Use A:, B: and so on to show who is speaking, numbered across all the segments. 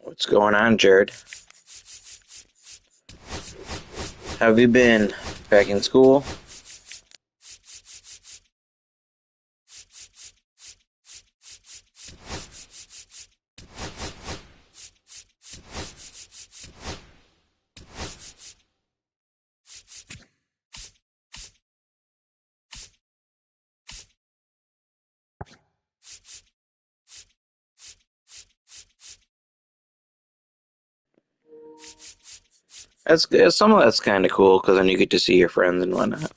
A: What's going on, Jared? How have you been? Back in school? That's good. Some of that's kind of cool because then you get to see your friends and whatnot.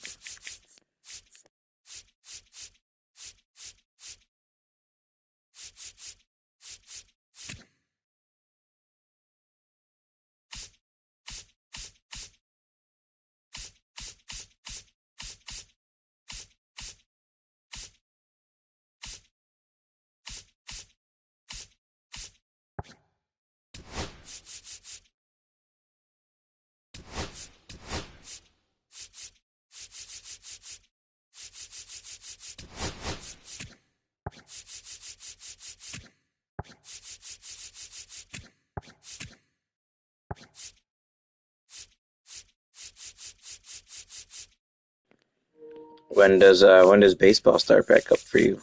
A: When does baseball start back up for you?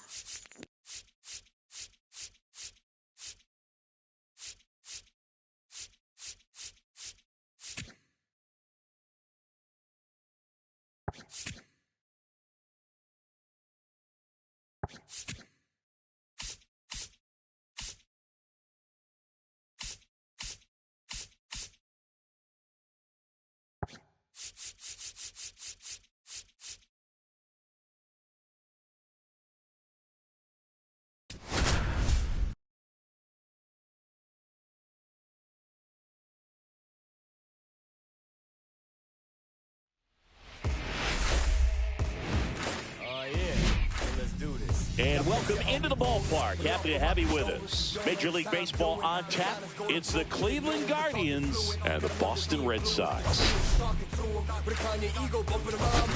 B: And welcome into the ballpark. Happy to have you with us. Major League Baseball on tap. It's the Cleveland Guardians and the Boston Red Sox.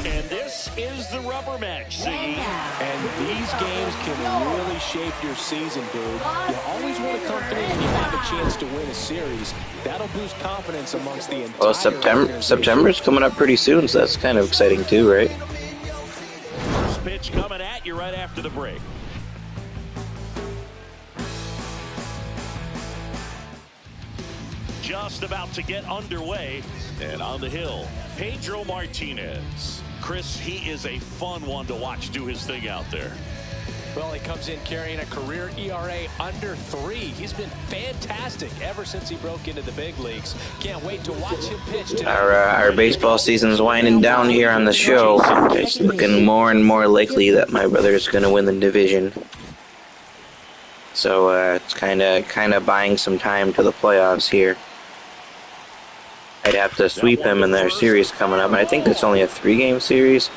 B: And this is the rubber match, Siggy.
C: And these games can really shape your season, dude. You always want to come through when you have a chance to win a series. That'll boost confidence amongst the entire
A: September's coming up pretty soon, so that's kind of exciting too, right?
B: First pitch coming at you right after the break. Just about to get underway, and on the hill, Pedro Martinez. Chris, he is a fun one to watch do his thing out there.
C: Well, he comes in carrying a career ERA under 3. He's been fantastic ever since he broke into the big leagues. Can't wait to watch him pitch today.
A: Our baseball season's winding down here on the show. It's looking more and more likely that my brother's going to win the division. So it's kind of buying some time to the playoffs here. I'd have to sweep him in their series coming up, and I think that's only a 3-game series.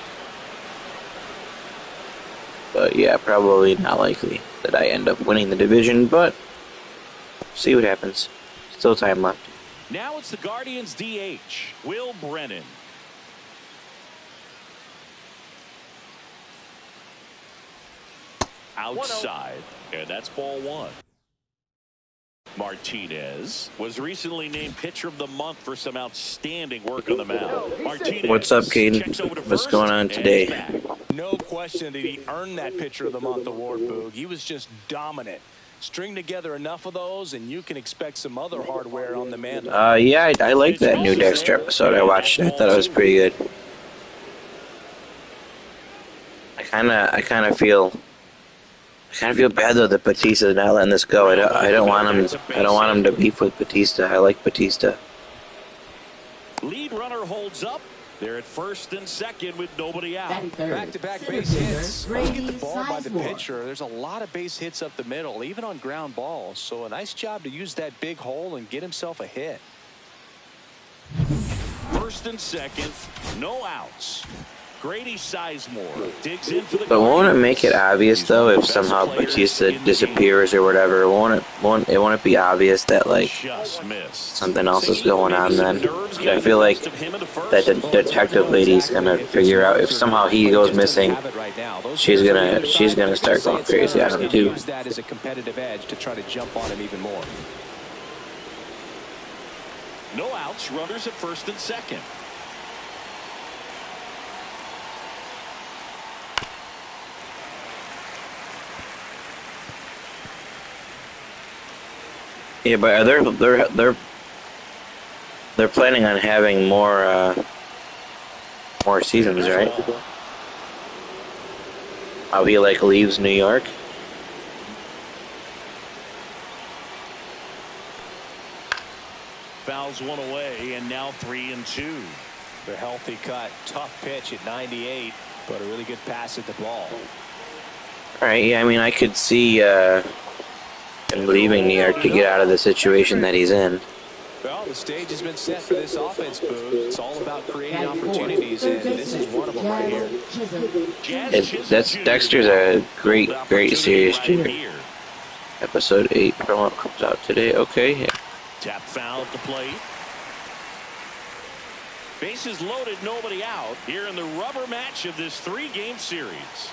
A: But yeah, probably not likely that I end up winning the division, but see what happens. Still time left.
B: Now it's the Guardians DH, Will Brennan. Outside, and that's ball 1. Martinez was recently named Pitcher of the Month for some outstanding work on the mound. Martinez.
A: What's up, Caden? What's going on today?
C: No question that he earned that Pitcher of the Month award, Boog. He was just dominant. String together enough of those, and you can expect some other hardware on the man.
A: Yeah, I like that new Dexter episode I watched. I thought it was pretty good. I kind of feel bad though that Batista's not letting this go. I don't want him to beef with Batista. I like Batista.
B: Lead runner holds up. They're at first and second with nobody out.
C: Back-to-back base hits. Once you get the ball by the pitcher, there's a lot of base hits up the middle, even on ground balls. So a nice job to use that big hole and get himself a hit.
B: First and second, no outs. Grady Sizemore digs in for the
A: But won't it make it
B: Guardians.
A: obvious
B: He's
A: though
B: one of
A: if
B: the best
A: somehow
B: players
A: Batista
B: in the
A: disappears or whatever? Won't it be obvious that like
B: Just missed.
A: something else is
B: See,
A: going
B: maybe
A: on
B: some
A: then?
B: nerves
A: I
B: getting
A: feel
B: the
A: like
B: best of him in the
A: that
B: first.
A: the
C: Well, it's hard to
A: detective
C: know
A: lady's
C: exactly
A: gonna
C: if it's
A: figure out if
C: nerves or
A: somehow
C: not,
A: he
C: but
A: goes
C: just doesn't
A: missing.
C: have it right now. Those
A: She's
C: players on the
A: gonna
C: other side,
A: start
C: say
A: going
C: it's
A: crazy on
C: nerves,
A: him
C: and
A: too.
C: use that as a competitive edge to try to jump on him even more.
B: No outs, runners at first and second.
A: Yeah, but they're planning on having more seasons, right? How he like leaves New York.
B: Fouls one away, and now 3-2.
C: The healthy cut, tough pitch at 98, but a really good pass at the ball.
A: All right, yeah, I mean, I could see him leaving New York to get out of the situation that he's in.
C: Well, the stage has been set for this offense, Boo. It's all about creating opportunities, and this is one of them right here.
A: Dexter's a great series too. Episode 8 promo comes out today. Okay, yeah.
B: Tap foul at the plate. Bases loaded, nobody out here in the rubber match of this 3-game series.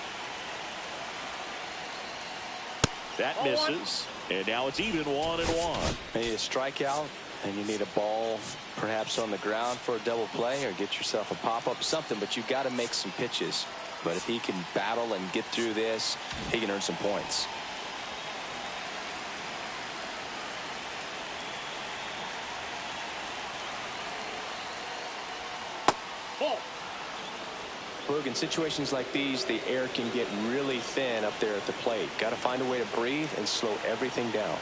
B: That misses, and now it's even 1-1.
C: You need a strikeout, and you need a ball perhaps on the ground for a double play, or get yourself a pop-up, something, but you got to make some pitches. But if he can battle and get through this, he can earn some points. Boog, in situations like these, the air can get really thin up there at the plate. Got to find a way to breathe and slow everything down.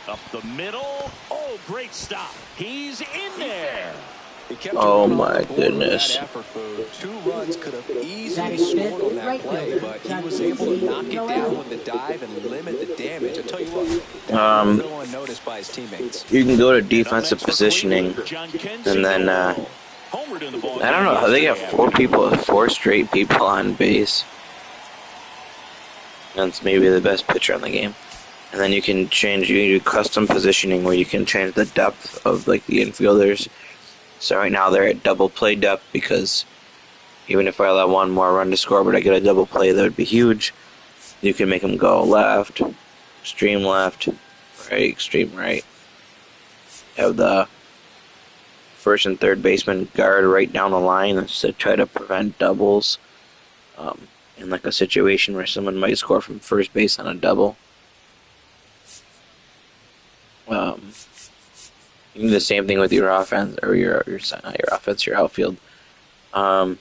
B: Up the middle. Oh, great stop. He's in there.
A: Oh my goodness.
C: Effort, 2 runs could have easily scored on that play, but he was able to knock it down with the dive and limit the damage. I tell you what, that will go unnoticed by his teammates.
A: You can go to defensive positioning, and then I don't know how they got 4 straight people on base. That's maybe the best pitcher on the game. And then you can do custom positioning where you can change the depth of like the infielders. So right now they're at double play depth because even if I allow 1 more run to score, but I get a double play, that would be huge. You can make them go left, extreme left, right, extreme right. Have the first and third baseman guard right down the line to try to prevent doubles. In like a situation where someone might score from first base on a double. You can do the same thing with your offense, or your offense, your outfield. You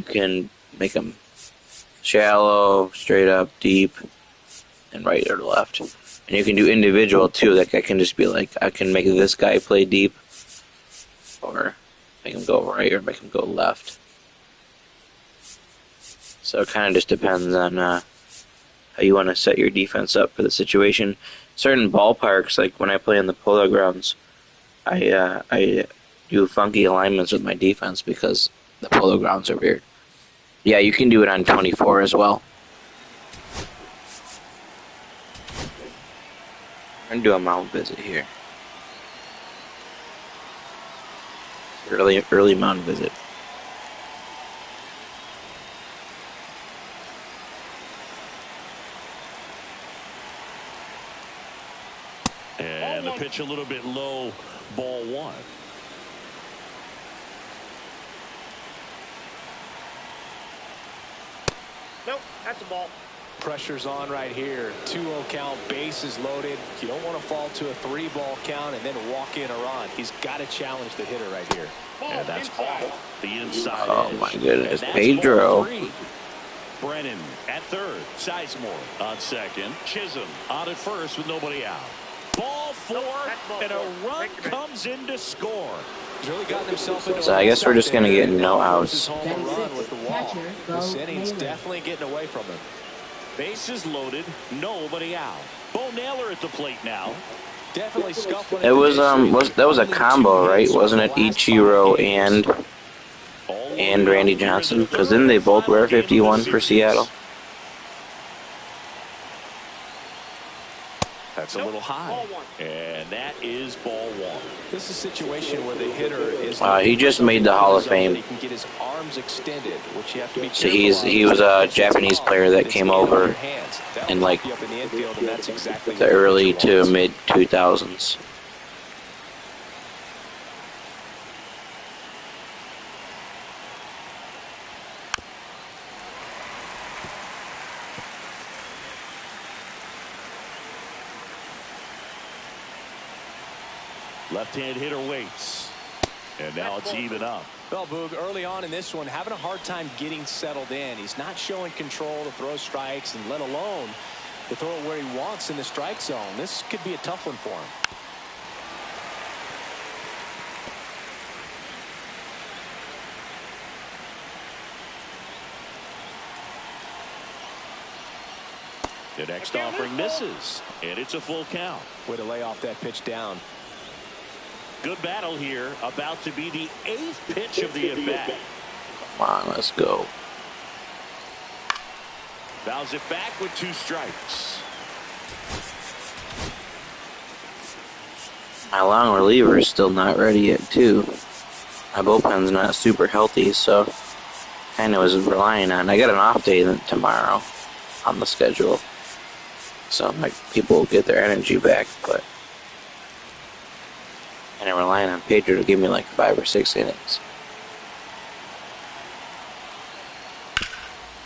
A: can make them shallow, straight up, deep, and right or left. And you can do individual too. Like I can just be like, I can make this guy play deep, or make him go right, or make him go left. So it kind of just depends on how you want to set your defense up for the situation. Certain ballparks, like when I play in the Polo Grounds, I do funky alignments with my defense because the Polo Grounds are weird. Yeah, you can do it on 24 as well. I'm gonna do a mound visit here. Early mound visit.
B: And the pitch a little bit low, ball 1.
D: Nope, that's a ball.
C: Pressure's on right here. 2-0 count, bases loaded. You don't want to fall to a 3-ball count and then walk in a run. He's got to challenge the hitter right here.
B: And that's off the inside.
A: Oh
B: edge.
A: my goodness,
B: And that's
A: Pedro.
B: ball 3. Brennan at third. Sizemore on second. Chisholm on at first with nobody out. Ball 4, and a run comes in to score.
C: He's really gotten himself into
A: So I guess we're just gonna get no outs.
C: This inning's definitely getting away from him.
B: Bases loaded, nobody out. Bo Naylor at the plate now.
C: Definitely scuffling.
A: It was that was a combo, right? Wasn't it Ichiro and Randy Johnson? Because then they both wear 51 for Seattle.
B: That's a little high. And that is ball one.
C: This is a situation where the hitter is.
A: He just made the Hall of Fame.
C: He can get his arms extended, which you have to be
A: So he was a Japanese player that came over in like the early to mid 2000s.
B: Left-hand hitter waits. And now it's even up.
C: Well, Boog, early on in this one, having a hard time getting settled in. He's not showing control to throw strikes, and let alone to throw it where he wants in the strike zone. This could be a tough one for him.
B: The next offering misses, and it's a full count.
C: Way to lay off that pitch down.
B: Good battle here, about to be the 8th pitch of the at-bat.
A: Come on, let's go.
B: Fouls it back with 2 strikes.
A: My long reliever is still not ready yet, too. My bullpen's not super healthy, so kind of was relying on. I got an off day tomorrow on the schedule, so like people will get their energy back, but. And I'm relying on Pedro to give me like 5 or 6 innings.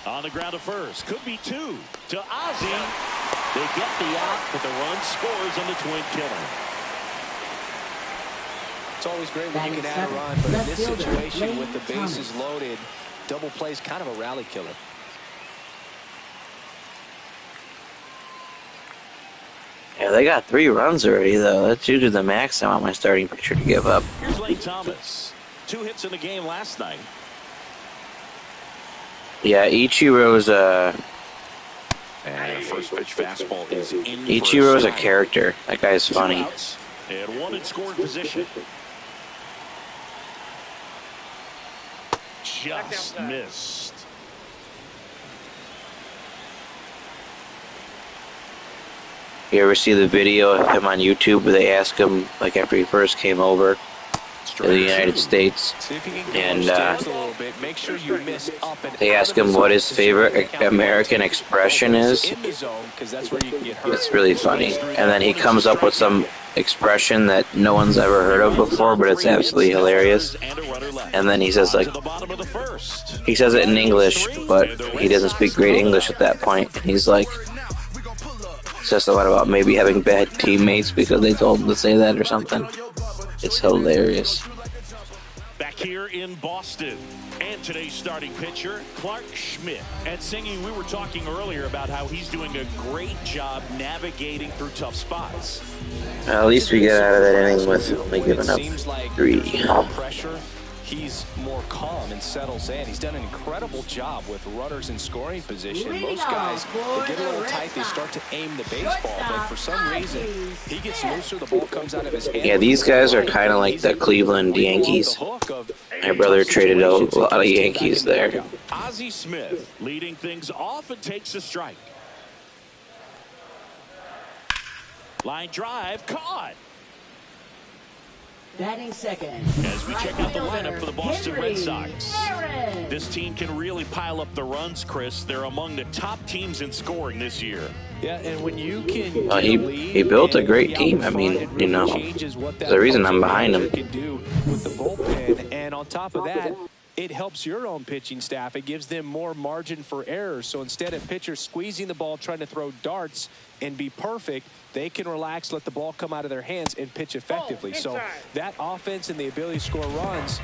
B: On the ground to first. Could be 2 to Ozzie. They get the out, but the run scores on the twin killer.
C: It's always great when you can add a run, but in this situation with the bases loaded, double play is kind of a rally killer.
A: Yeah, they got 3 runs already, though. That's usually the max I want my starting pitcher to give up.
B: Here's Lane Thomas. 2 hits in the game last night.
A: Yeah, Ichiro's
B: And the first pitch fastball is in.
A: Ichiro's a character. That guy's funny.
B: 2 outs, and 1 in scoring position. Just missed.
A: You ever see the video of him on YouTube where they ask him, like after he first came over to the United States, and they ask him what his favorite American expression is? It's really funny. And then he comes up with some expression that no one's ever heard of before, but it's absolutely hilarious. And then he says, like, he says it in English, but he doesn't speak great English at that point. And he's like, says a lot about maybe having bad teammates because they told him to say that or something. It's hilarious.
B: Back here in Boston, and today's starting pitcher, Clark Schmidt. And Singy, we were talking earlier about how he's doing a great job navigating through tough spots.
A: At least we get out of that inning with only giving up 3.
C: Pressure. He's more calm and settles in. He's done an incredible job with runners in scoring position. Most guys, they get a little tight, they start to aim the baseball, but for some reason, he gets looser, the ball comes out of his hand.
A: Yeah, these guys are kind of like the Cleveland Yankees. My brother traded a lot of Yankees there.
B: Ozzie Smith leading things off and takes a strike. Line drive, caught.
E: Batting second.
B: As we check out the lineup for the Boston Red Sox. This team can really pile up the runs, Chris. They're among the top teams in scoring this year.
C: Yeah, and when you can
A: he built a great team. I mean, you know, there's a reason I'm behind him.
C: With the bullpen, and on top of that, it helps your own pitching staff. It gives them more margin for error. So instead of pitchers squeezing the ball, trying to throw darts and be perfect, they can relax, let the ball come out of their hands, and pitch effectively. So that offense and the ability to score runs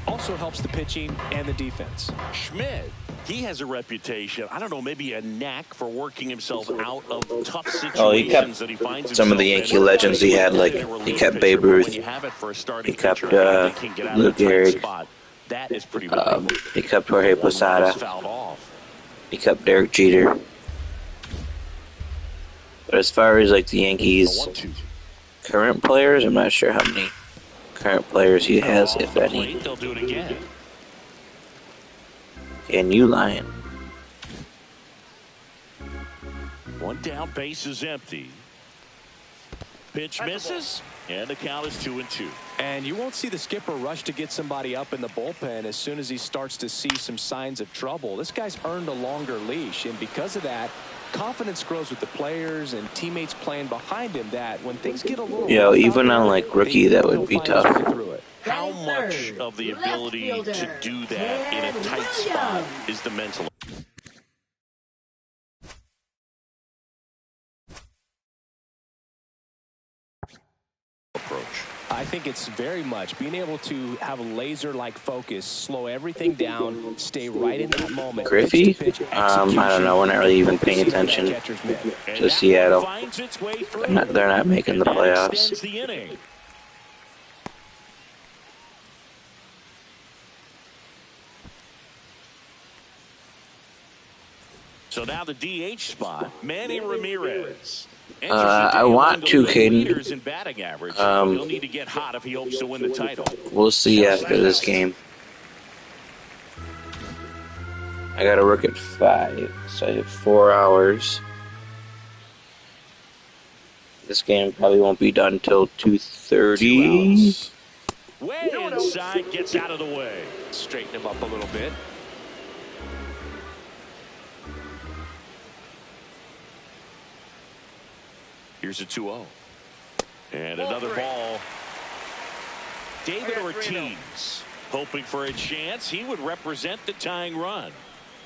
C: also helps the pitching and the defense.
B: Schmidt, he has a reputation, I don't know, maybe a knack for working himself out of tough situations that he finds
A: some of the Yankee legends he had, like he kept Babe Ruth, he kept Lou Gehrig,
B: that is pretty
A: he kept Jorge Posada, he kept Derek Jeter. But as far as like the Yankees current players. I'm not sure how many current players he has, if any.
B: They'll do it again.
A: And you lying.
B: One down, base is empty. Pitch misses, and the count is 2-2.
C: And you won't see the skipper rush to get somebody up in the bullpen as soon as he starts to see some signs of trouble. This guy's earned a longer leash, and because of that, confidence grows with the players and teammates playing behind him, that when things get a little
A: even on like rookie, that would be tough.
B: How much of the ability to do that in a tight spot is the mental approach?
C: I think it's very much being able to have a laser-like focus, slow everything down, stay right in that moment.
A: Griffey? I don't know. We're not really even paying attention to Seattle. They're not making the playoffs.
B: So now the DH spot, Manny Ramirez.
A: I want to, Caden.
B: He'll need to get hot if he hopes to win the title.
A: We'll see after this game. I got to work at 5, so I have 4 hours. This game probably won't be done till 2:30.
B: Way inside, gets out of the way.
C: Straighten him up a little bit.
B: Here's a 2-0. And another ball. David Ortiz hoping for a chance. He would represent the tying run.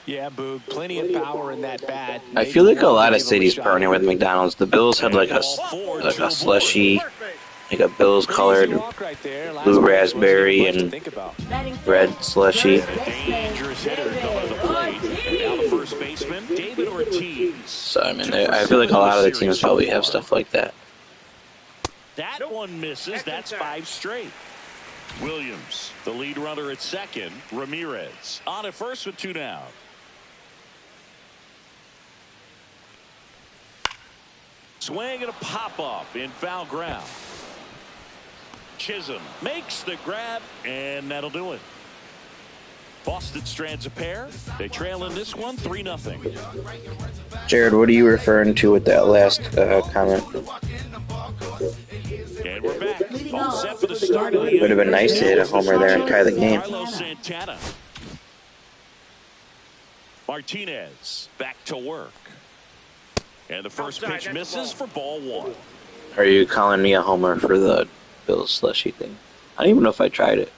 C: Yeah, Boog, plenty of power in that bat.
A: I feel like a lot of cities partner with McDonald's. The Bills had like a slushy, like a Bills colored blue raspberry and red slushy.
B: Dangerous hitter coming to the plate. And now the first baseman, David Ortiz.
A: So I mean, I feel like a lot of the teams probably have stuff like that.
B: That one misses. That's 5 straight. Williams, the lead runner at second. Ramirez on at first with 2 down. Swing and a pop-up in foul ground. Chisholm makes the grab, and that'll do it. Boston strands a pair. They trail in this one 3-0.
A: Jared, what are you referring to with that last comment?
B: And we're back. All set for the start of the
A: Would have been nice to hit a homer there and tie the game.
B: Santana. Martinez back to work. And the first pitch misses for ball 1.
A: Are you calling me a homer for the Bills slushy thing? I don't even know if I tried it.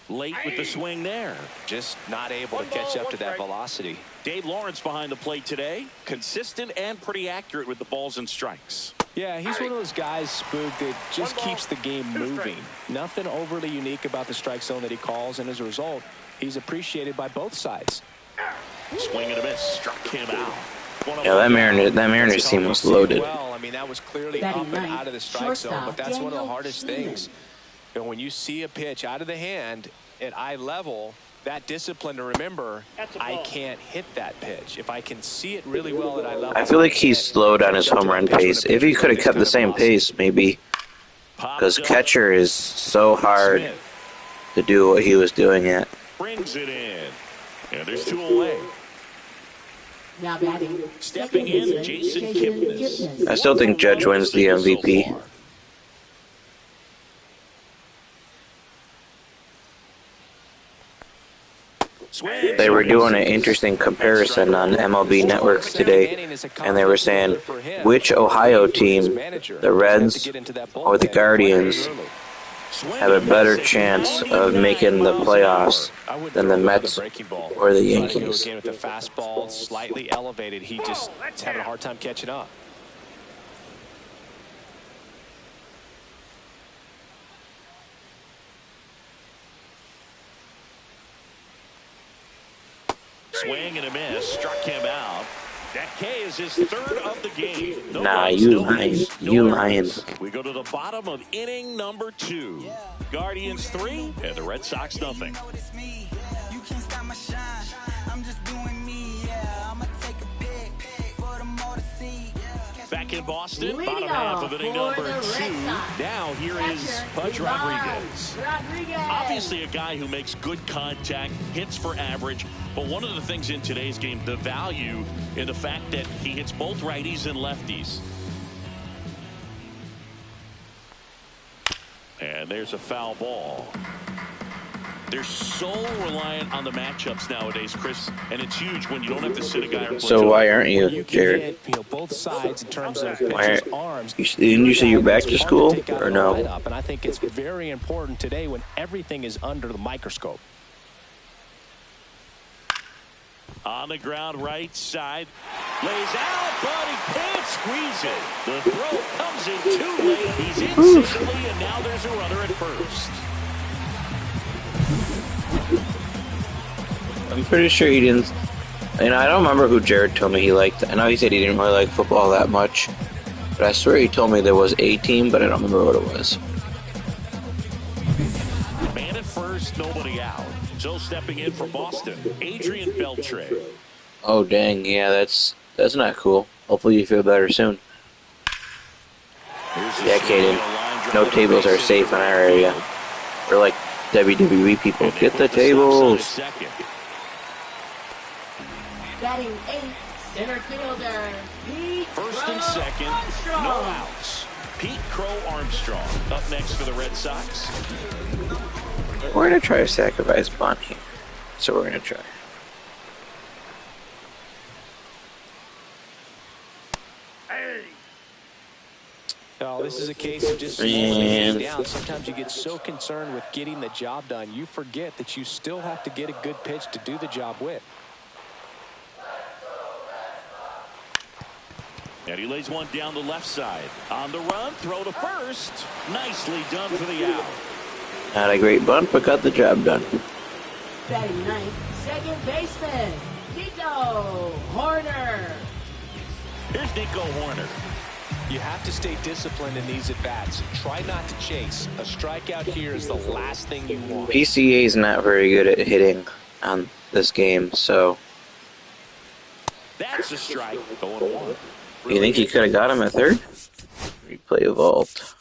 B: Late with the swing there.
C: Just not able to catch up to that velocity.
B: Dave Lawrence behind the plate today. Consistent and pretty accurate with the balls and strikes.
C: Yeah, he's one of those guys, Spook, that just keeps the game moving. Nothing overly unique about the strike zone that he calls, and as a result, he's appreciated by both sides.
B: Swing and a miss. Struck him out.
A: Yeah, that Mariners team was loaded.
C: Well, I mean, that was clearly up and out of the strike zone, but that's one of the hardest things. And when you see a pitch out of the hand at eye level, that discipline to remember, I can't hit that pitch. If I can see it really well at eye level.
A: I feel like he's slowed on his home run pace. If he could have kept the same pace, maybe. Because catcher is so hard to do what he was doing at.
B: Brings it in. And there's 2 away.
E: Now batting.
B: Stepping in, Jason Kipnis.
A: I still think Judge wins the MVP. They were doing an interesting comparison on MLB Network today, and they were saying which Ohio team, the Reds or the Guardians, have a better chance of making the playoffs than the Mets or the Yankees.
C: With the fastball slightly elevated, he just is having a hard time catching up.
B: Swing and a miss, struck him out. That K is his 3rd of the game. No
A: nah,
B: runs,
A: you
B: no
A: lying.
B: hits, no
A: You
B: errors.
A: lying.
B: We go to the bottom of inning number 2. Guardians 3 and the Red Sox nothing.
F: You can't stop my shine. I'm just doing me, yeah. I'ma take a pic for the
B: back in Boston.
E: Leading
B: Bottom half
E: off
B: of inning
E: for
B: number
E: the Red
B: 2.
E: Sox.
B: Now here is
E: Catcher,
B: Pudge Rodriguez.
E: Rodriguez.
B: Obviously a guy who makes good contact, hits for average. But one of the things in today's game, the value in the fact that he hits both righties and lefties. And there's a foul ball. They're so reliant on the matchups nowadays, Chris, and it's huge when you don't have to sit a guy on platoon.
A: So why aren't you, Jared?
C: Hit, both sides in terms of
A: Why
C: pitchers' arms.
A: didn't you say you're back to school or no?
C: And I think it's very important today when everything is under the microscope.
B: On the ground, right side. Lays out, but he can't squeeze it. The throw comes in too late. He's in safely, and now there's a runner at first.
A: I'm pretty sure he didn't. And I don't remember who Jared told me he liked. I know he said he didn't really like football that much, but I swear he told me there was a team, but I don't remember what it was.
B: Man at first, nobody out. So stepping in for Boston, Adrian Beltre.
A: Oh dang, yeah, that's not cool. Hopefully you feel better soon. Yeah, Kaden. No tables are safe in our area. We're like WWE people. Get the tables.
E: Batting 8, center fielder, Pete
B: First and second,
E: Armstrong.
B: no outs. Pete Crow Armstrong up next for the Red Sox.
A: We're going to try a sacrifice bunt here. So we're going to try.
C: No, this is a case of just slowing down. Sometimes you get so concerned with getting the job done, you forget that you still have to get a good pitch to do the job with.
B: And he lays one down the left side. On the run, throw to first. Nicely done for the out.
A: Not a great bunt, but got the job done.
E: Batting 9th, second baseman, Nico Horner.
B: Here's Nico Horner.
C: You have to stay disciplined in these at-bats. Try not to chase. A strikeout here is the last thing you want.
A: PCA is not very good at hitting on this game, so...
B: That's a strike. Going one.
A: You think he could have got him at third? Replay a vault.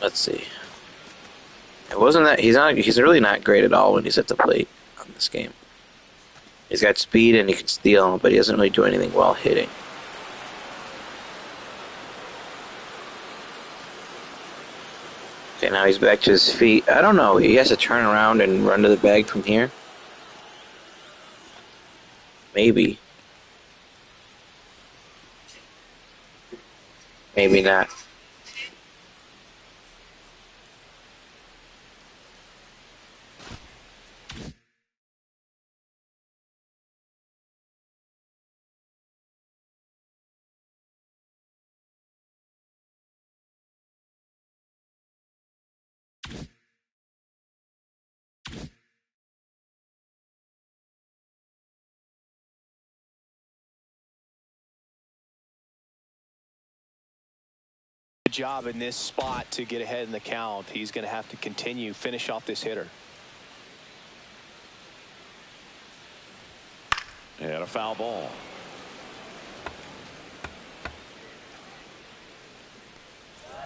A: Let's see. It wasn't that he's really not great at all when he's at the plate on this game. He's got speed and he can steal, but he doesn't really do anything while hitting. Okay, now he's back to his feet. I don't know. He has to turn around and run to the bag from here. Maybe. Maybe not.
C: Job in this spot to get ahead in the count. He's going to have to finish off this hitter.
B: And a foul ball.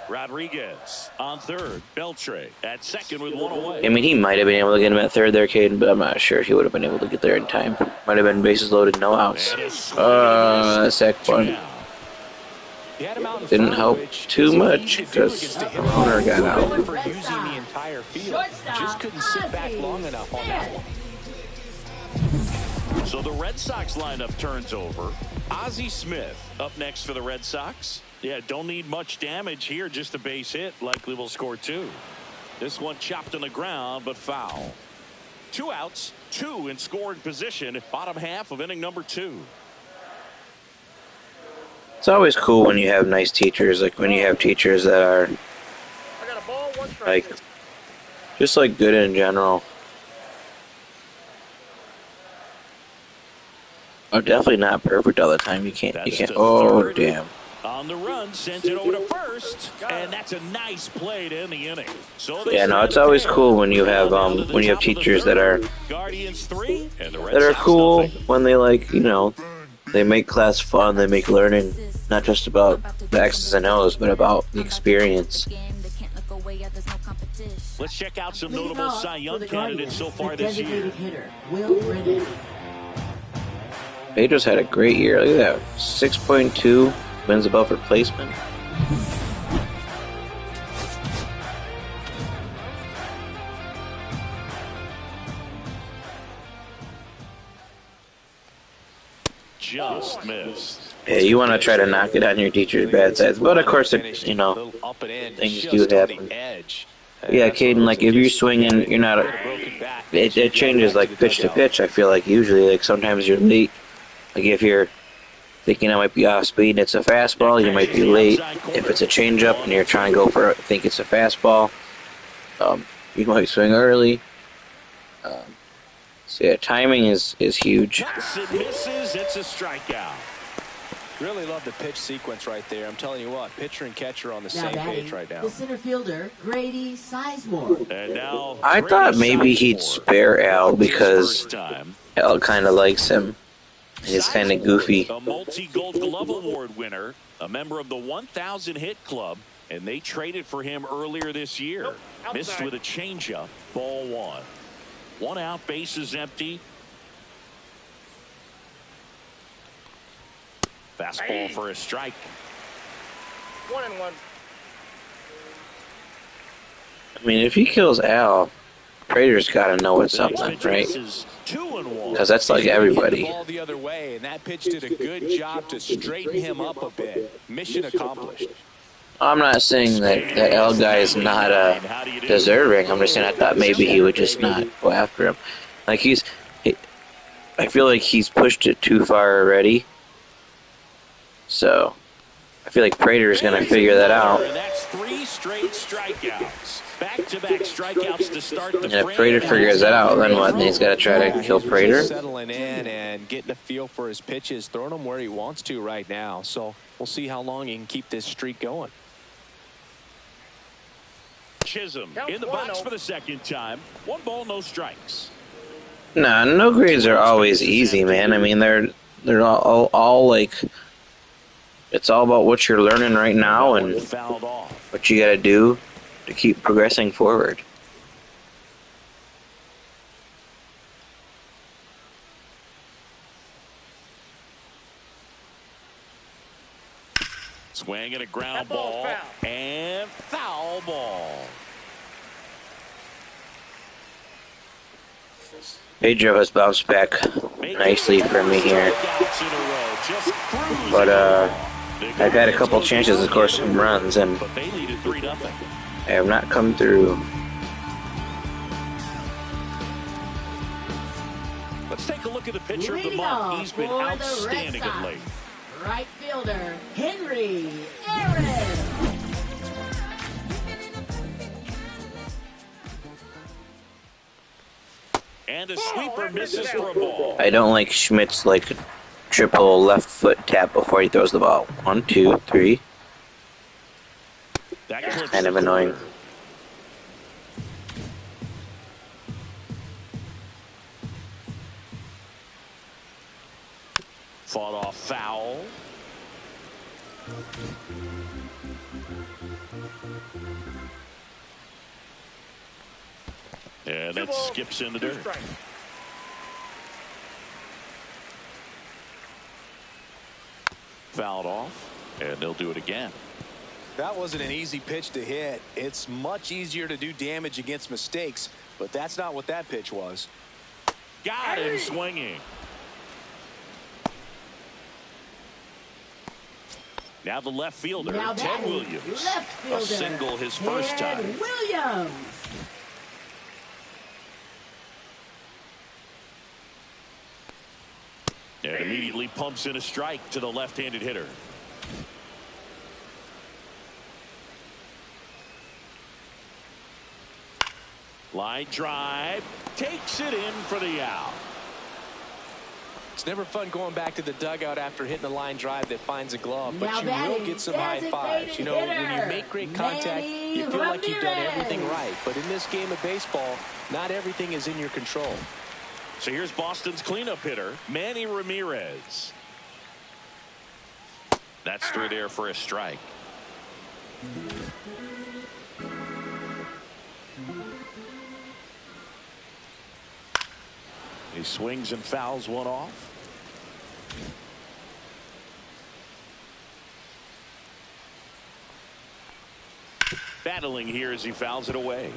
B: Rodriguez on third. Beltre at second with one away.
A: I mean, he might have been able to get him at third there, Caden, but I'm not sure he would have been able to get there in time. Might have been bases loaded, no outs. Sack bunt. Didn't help too much because the runner got out.
C: For using the entire field. Just couldn't sit back long enough on that one.
B: So the Red Sox lineup turns over. Ozzie Smith up next for the Red Sox. Yeah, don't need much damage here, just a base hit. Likely will score 2. This one chopped on the ground, but foul. 2 outs, 2 in scoring position. Bottom half of inning number 2.
A: It's always cool when you have nice teachers, like when you have teachers that are like just like good in general. Oh, definitely not perfect all the time. You can't. Oh damn!
B: On the run, sends it over to first, and that's a nice play to end the inning. So
A: Yeah, no, it's always cool when you have teachers that are
B: Guardians 3 and the Red
A: that are
B: Sox
A: cool
B: nothing.
A: when they they make class fun, they make learning not just about the X's and O's, but about the experience.
B: Let's check out some
E: Leading
B: notable
E: off
B: Cy
E: for
B: Young
E: the
B: candidates so
E: Guardians,
B: far
E: the
B: this year.
E: designated hitter, Will Brennan.
A: Pedro's had a great year. Look at that, 6.2 wins above replacement.
B: Just missed.
A: Yeah, you want to try to knock it on your teacher's bad sides, but of course, things do happen. Yeah, Caden, like if you're swinging, you're not. It changes like pitch to pitch. I feel like usually, like sometimes you're late. Like if you're thinking I might be off speed and it's a fastball, you might be late. If it's a changeup and you're trying to go for it, think it's a fastball, you might swing early. So yeah, timing is huge.
B: It misses. It's a strikeout.
C: Really love the pitch sequence right there. I'm telling you what, pitcher and catcher on the
E: Now
C: same
E: batting,
C: page right now.
E: the center fielder, Grady Sizemore.
B: And now
A: I thought maybe he'd spare Al because
B: first time.
A: Al kind of likes him. He's kind of goofy.
B: A multi-Gold Glove Award winner, a member of the 1,000 hit club, and they traded for him earlier this year.
D: Nope,
B: Missed
D: outside.
B: with a changeup. Ball one. One out, bases empty. Fastball for a strike.
D: 1-1.
A: I mean, if he kills Al, Prater's got to know what's up, then, right?
B: 2-1.
A: Because that's like everybody.
C: The ball the other way, and that pitch did a good job to straighten him up a bit. Mission accomplished.
A: I'm not saying that Al guy is not deserving. I'm just saying I thought maybe he would just not go after him. Like I feel like he's pushed it too far already. So I feel like Prater is going to figure that out.
B: And that's 3 straight strikeouts. Back-to-back strikeouts to start the
A: And if Prater figures that out, then what? Then he's got to try to kill Prater?
C: Settling in and getting a feel for his pitches, throwing them where he wants to right now. So we'll see how long he can keep this streak going.
B: Chisholm in the box for the second time. 1 ball, no strikes.
A: Nah, no grades are always easy, man. I mean, they're all like, it's all about what you're learning right now and
B: Fouled off.
A: what you got to do to keep progressing forward.
B: Swing and a ground
D: That ball's
B: ball.
D: foul.
B: And foul ball.
A: Pedro has bounced back nicely for me here.
B: Strikeouts in a row. Just cruising.
A: But I've had a couple chances to score some runs, and
B: But they lead it 3-0.
A: I have not come through.
B: Let's take a look at the pitcher of the
E: Leading
B: month.
E: off
B: He's been
E: for the Red
B: outstanding of
E: Sox,
B: late.
E: right fielder, Henry Aaron.
B: And a sweeper misses for a ball.
A: I don't like Schmidt's like triple left foot tap before he throws the ball. 1, 2, 3.
B: That clips
A: Kind of
B: the
A: annoying.
B: corner. Fought off foul. And that skips in the dirt. Fouled off, and they'll do it again.
C: That wasn't an easy pitch to hit. It's much easier to do damage against mistakes, but that's not what that pitch was.
B: Got him swinging. Now the left fielder,
E: Now
B: Ted
E: batting,
B: Williams.
E: left fielder,
B: A single his first
E: Ted
B: time.
E: Williams.
B: And immediately pumps in a strike to the left-handed hitter. Line drive. Takes it in for the out.
C: It's never fun going back to the dugout after hitting a line drive that finds a glove, but
E: Now
C: you
E: batting,
C: will get some high fives. You know, when you make great contact, you feel like you've done everything right. But in this game of baseball, not everything is in your control.
B: So here's Boston's cleanup hitter, Manny Ramirez. That's through there for a strike. He swings and fouls one off. Battling here as he fouls it away.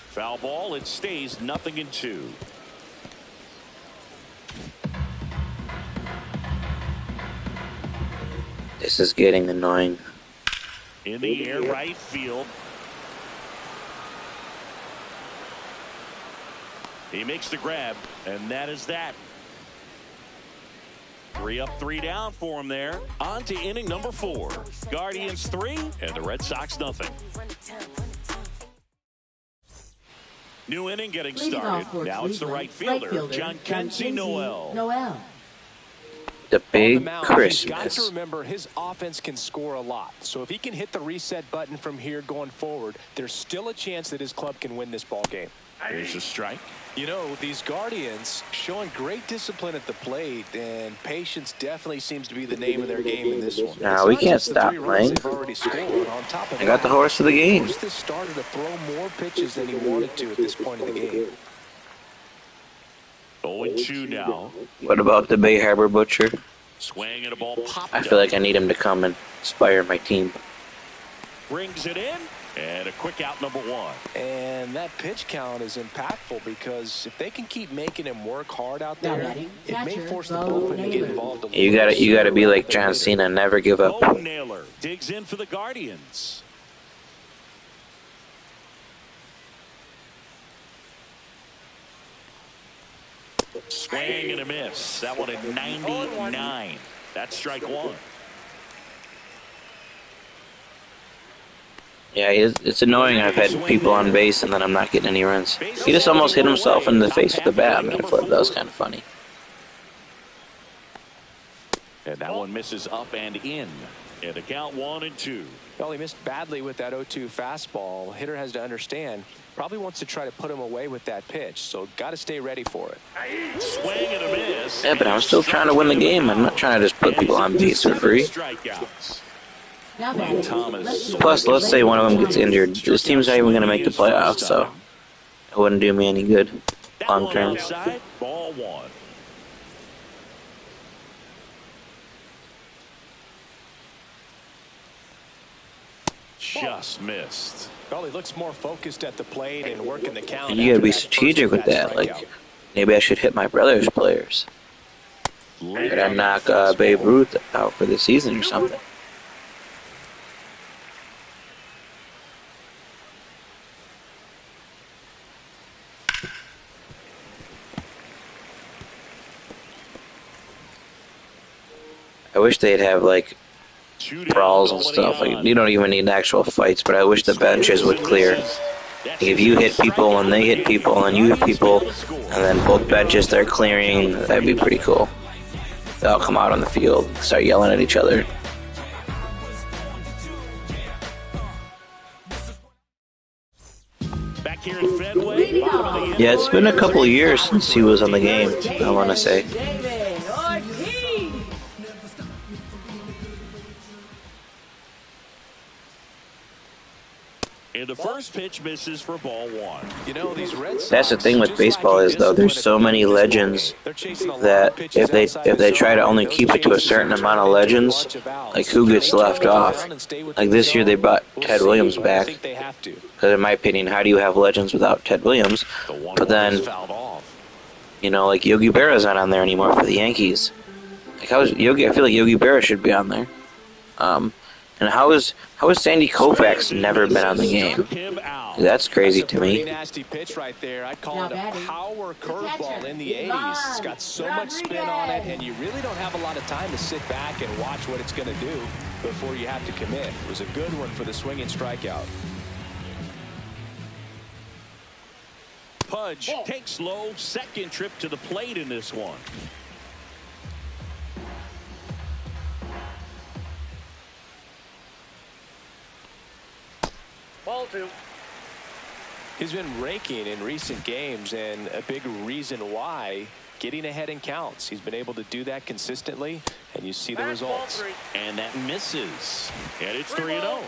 B: Foul ball. It stays 0-2.
A: This is getting annoying.
B: In the air, right field. He makes the grab, and that is that. 3 up, 3 down for him there. On to inning number 4. Guardians 3 and the Red Sox nothing. New inning getting started. Now it's the right fielder, John Kenzie Noel.
A: The big
C: On the mound,
A: Christmas.
C: You've got to remember his offense can score a lot. So if he can hit the reset button from here going forward, there's still a chance that his club can win this ball game.
B: Here's a strike.
C: You know, these Guardians showing great discipline at the plate, and patience definitely seems to be the name of their game in this one.
A: Nah, we can't stop playing. I got the horse of the game.
C: This started to throw more pitches than he wanted to at this point of the game.
B: 0-2 now.
A: What about the Bay Harbor Butcher?
B: Swing and a ball popped
A: I feel
B: up.
A: like I need him to come and inspire my team.
B: Brings it in, and a quick out number 1.
C: And that pitch count is impactful because if they can keep making him work hard out there, it may force the bullpen to get involved a little.
A: You gotta be like John Cena, never give up.
B: Bo Naylor digs in for the Guardians. Swing and a miss. That one at 99. That's strike 1.
A: Yeah, it's annoying. I've had people on base and then I'm not getting any runs. He just almost hit himself in the face with the bat. Man, I thought that was kind of funny.
B: And that one misses up and in. And the count 1-2.
C: Well, he missed badly with that 0-2 fastball. Hitter has to understand. Probably wants to try to put him away with that pitch. So got to stay ready for it.
B: Swing and a miss.
A: Yeah, but I'm still trying to win the game. I'm not trying to just put people on base for free.
B: Strikeouts.
E: Thomas.
A: Plus, let's say one of them gets injured. This team's not even going to make the playoffs, so it wouldn't do me any good long term.
B: Outside, ball 1. Just missed.
C: Well, he looks more focused at the plate and working the count.
A: And you got to be
C: after that
A: strategic with
C: first
A: that.
C: strikeout.
A: Like, maybe I should hit my brother's players. Could I knock Babe Ruth out for the season or something? I wish they'd have, like, brawls and stuff. Like, you don't even need actual fights, but I wish the benches would clear. Like, if you hit people and they hit people and you hit people, and then both benches they're clearing, that'd be pretty cool. They all come out on the field, start yelling at each other.
B: Back here in Fenway.
A: Yeah, it's been a couple of years since he was on the game, I want to say.
B: And the first pitch misses for ball 1.
C: You know, these Red Sox,
A: That's the thing with baseball is, though, there's so many legends that if they try to only keep it to a certain amount of legends, like, who gets left off? Like, this year they brought Ted Williams back. Because in my opinion, how do you have legends without Ted Williams? But then, you know, like, Yogi Berra's not on there anymore for the Yankees. Like, I feel like Yogi Berra should be on there. And how is Sandy Koufax never been on the game? That's crazy
C: That's
A: to
C: a pretty
A: me.
C: nasty pitch right there. I'd call it a power curveball in the 80s. It's got so much spin on it, and you really don't have a lot of time to sit back and watch what it's going to do before you have to commit. It was a good one for the swinging strikeout.
B: Pudge takes low, second trip to the plate in this one.
D: Ball 2.
C: He's been raking in recent games, and a big reason why, getting ahead in counts. He's been able to do that consistently, and you see the results.
B: And that misses. And it's 3-0.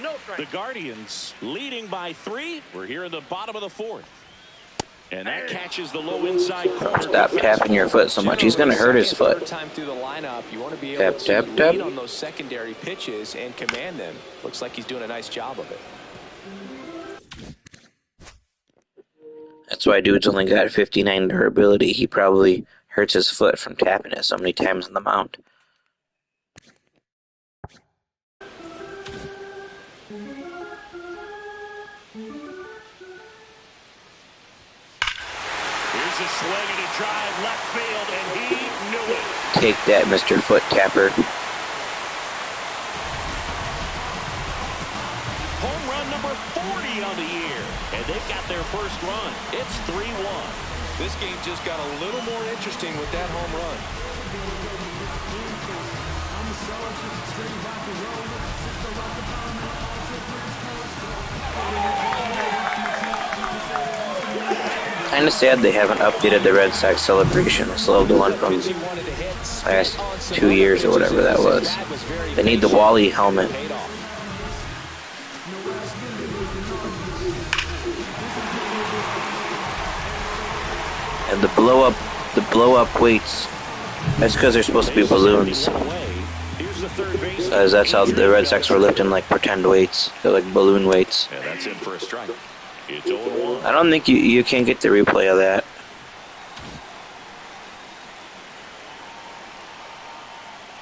D: No strike.
B: The Guardians leading by 3. We're here in the bottom of the 4th. And that catches the low inside corner.
A: Stop tapping your foot so much. He's going to hurt his foot.
C: Time through the lineup, you want to be
A: Tap,
C: able to
A: tap,
C: lean
A: tap.
C: on those secondary pitches and command them. Looks like he's doing a nice job of it.
A: That's why dude's only got 59 durability. He probably hurts his foot from tapping it so many times on the mound.
B: Here's a swing and a drive left field, and he knew it.
A: Take that, Mr. Foot Tapper.
B: Home run number 40 on the year, and they've got their first run. It's 3-1.
C: This game just got a little more interesting with that home run.
A: Kind of sad they haven't updated the Red Sox celebration. I still have the one from last 2 years or whatever that was. They need the Wally helmet. And the blow up weights. That's because they're supposed to be balloons. As that's how the Red Sox were lifting like pretend weights. They're like balloon weights.
B: And that's in for a strike. It's 0-1.
A: I don't think you can get the replay of that.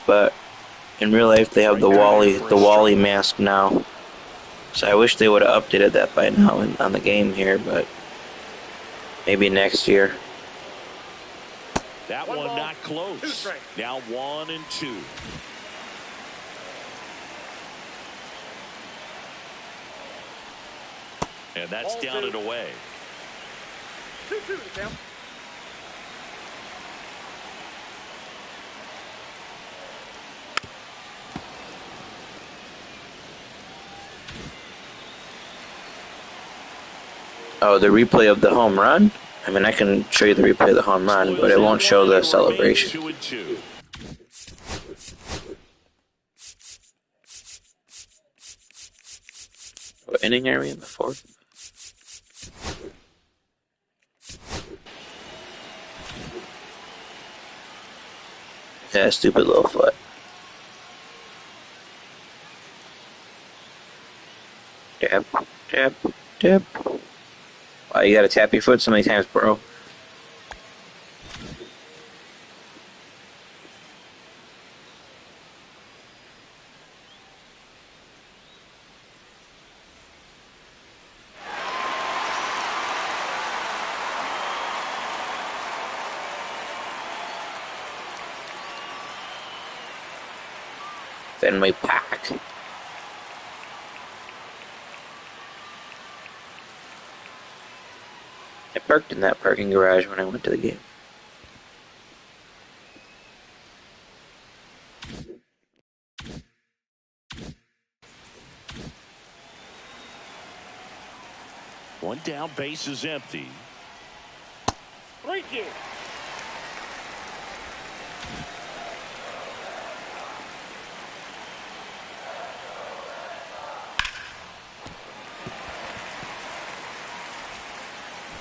A: But in real life they have the Wally mask now. So I wish they would have updated that by now on the game here, but maybe next year.
B: That one not close. Now 1-2. And that's down and away.
D: 2-2 to count.
A: Oh, the replay of the home run? I mean, I can show you the replay of the home run, but it won't show the celebration.
B: 2-2.
A: What inning are we in? The 4th? Yeah, stupid little foot. Tap, tap, tap. Wow, you gotta tap your foot so many times, bro. Fenway Park. I parked in that parking garage when I went to the game.
B: One down, base is empty.
D: 3-2.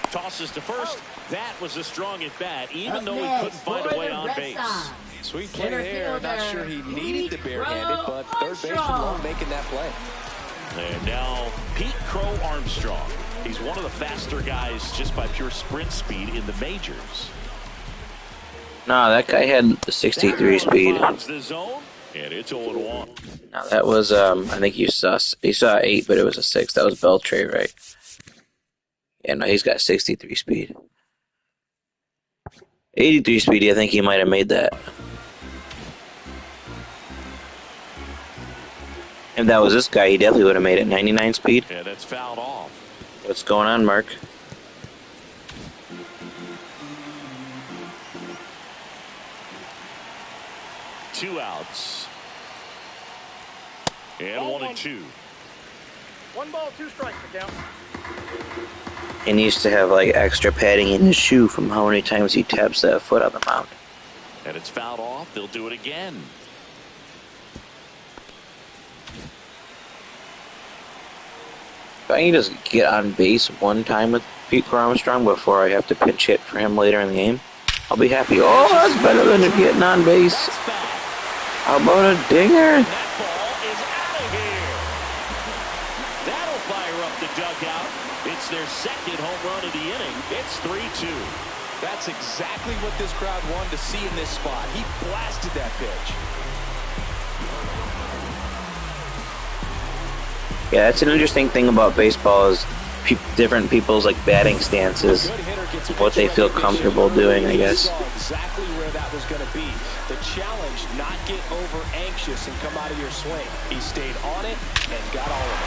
B: Tosses to first. That was a strong at bat, even though he couldn't find a way on base.
C: Sweet play there. Not sure he needed the barehanded, but third baseman won't making that play.
B: And now Pete Crow Armstrong. He's one of the faster guys just by pure sprint speed in the majors.
A: No, that guy had the 63 speed.
B: The zone, and it's 0-1.
A: No, that was I think you saw 8, but it was a 6. That was Beltray, right? Yeah, no, he's got 63 speed. 83 speed, I think he might have made that. If that was this guy, he definitely would have made it. 99 speed.
B: Yeah, that's fouled off.
A: What's going on, Mark?
B: Two outs. And
D: Ball
B: 1-2.
D: 1 ball, 2 strikes to count.
A: He needs to have like extra padding in his shoe from how many times he taps that foot on the mound.
B: And it's fouled off. They'll do it again.
A: If I can just get on base one time with Pete Armstrong before I have to pinch hit for him later in the game, I'll be happy. Oh, that's better than getting on base.
B: That's foul.
A: How about a dinger?
B: That ball is out of here. That'll fire up the dugout. It's their second home run of the inning. It's 3-2.
C: That's exactly what this crowd wanted to see in this spot. He blasted that pitch.
A: Yeah, that's an interesting thing about baseball is different people's like batting stances, what they feel comfortable doing, I guess.
C: Exactly where that was going to be. The challenge, not get over anxious and come out of your swing. He stayed on it and got all of it.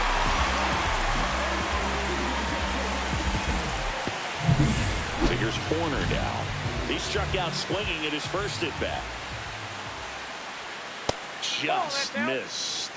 B: So here's Horner now. He struck out swinging at his first at bat. Just missed.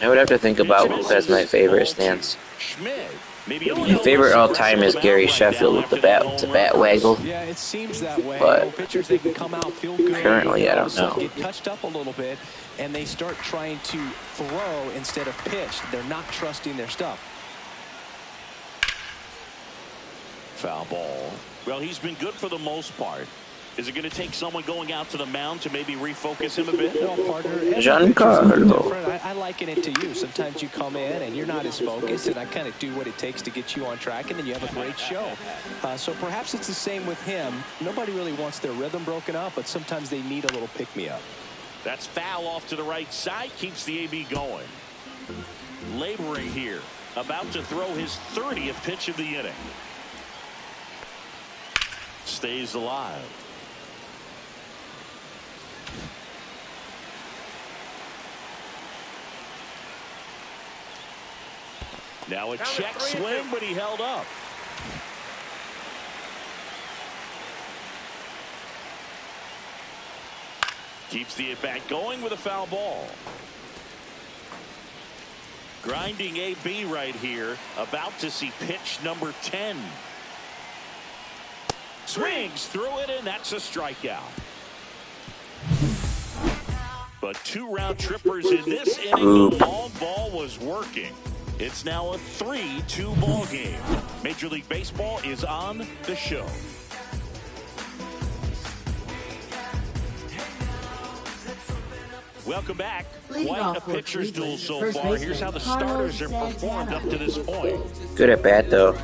A: I would have to think about who has my favorite stance.
B: Schmidt.
A: My favorite all time is Gary Sheffield with the bat waggle.
C: Yeah, it seems that way.
A: But
C: Pitchers, they can come out, feel good.
A: currently, I don't know.
C: Get touched up a little bit, and they start trying to throw instead of pitch. They're not trusting their stuff.
B: Foul ball. Well, he's been good for the most part. Is it going to take someone going out to the mound to maybe refocus him a bit?
C: No, partner.
A: Giancarlo.
C: I liken it to you. Sometimes you come in and you're not as focused, and I kind of do what it takes to get you on track, and then you have a great show. So perhaps it's the same with him. Nobody really wants their rhythm broken up, but sometimes they need a little pick-me-up.
B: That's foul off to the right side. Keeps the AB going. Laboring here. About to throw his 30th pitch of the inning. Stays alive. Now a check swing, but he held up. Keeps the at-bat going with a foul ball. Grinding AB right here. About to see pitch number 10. Swings through it, and that's a strikeout. But 2 round trippers in this inning. The long ball was working. It's now a 3-2 ball game. Major League Baseball is on the show. Welcome back. Quite a pitcher's duel so far. Here's how the starters have performed up to this point.
A: Good at bat though.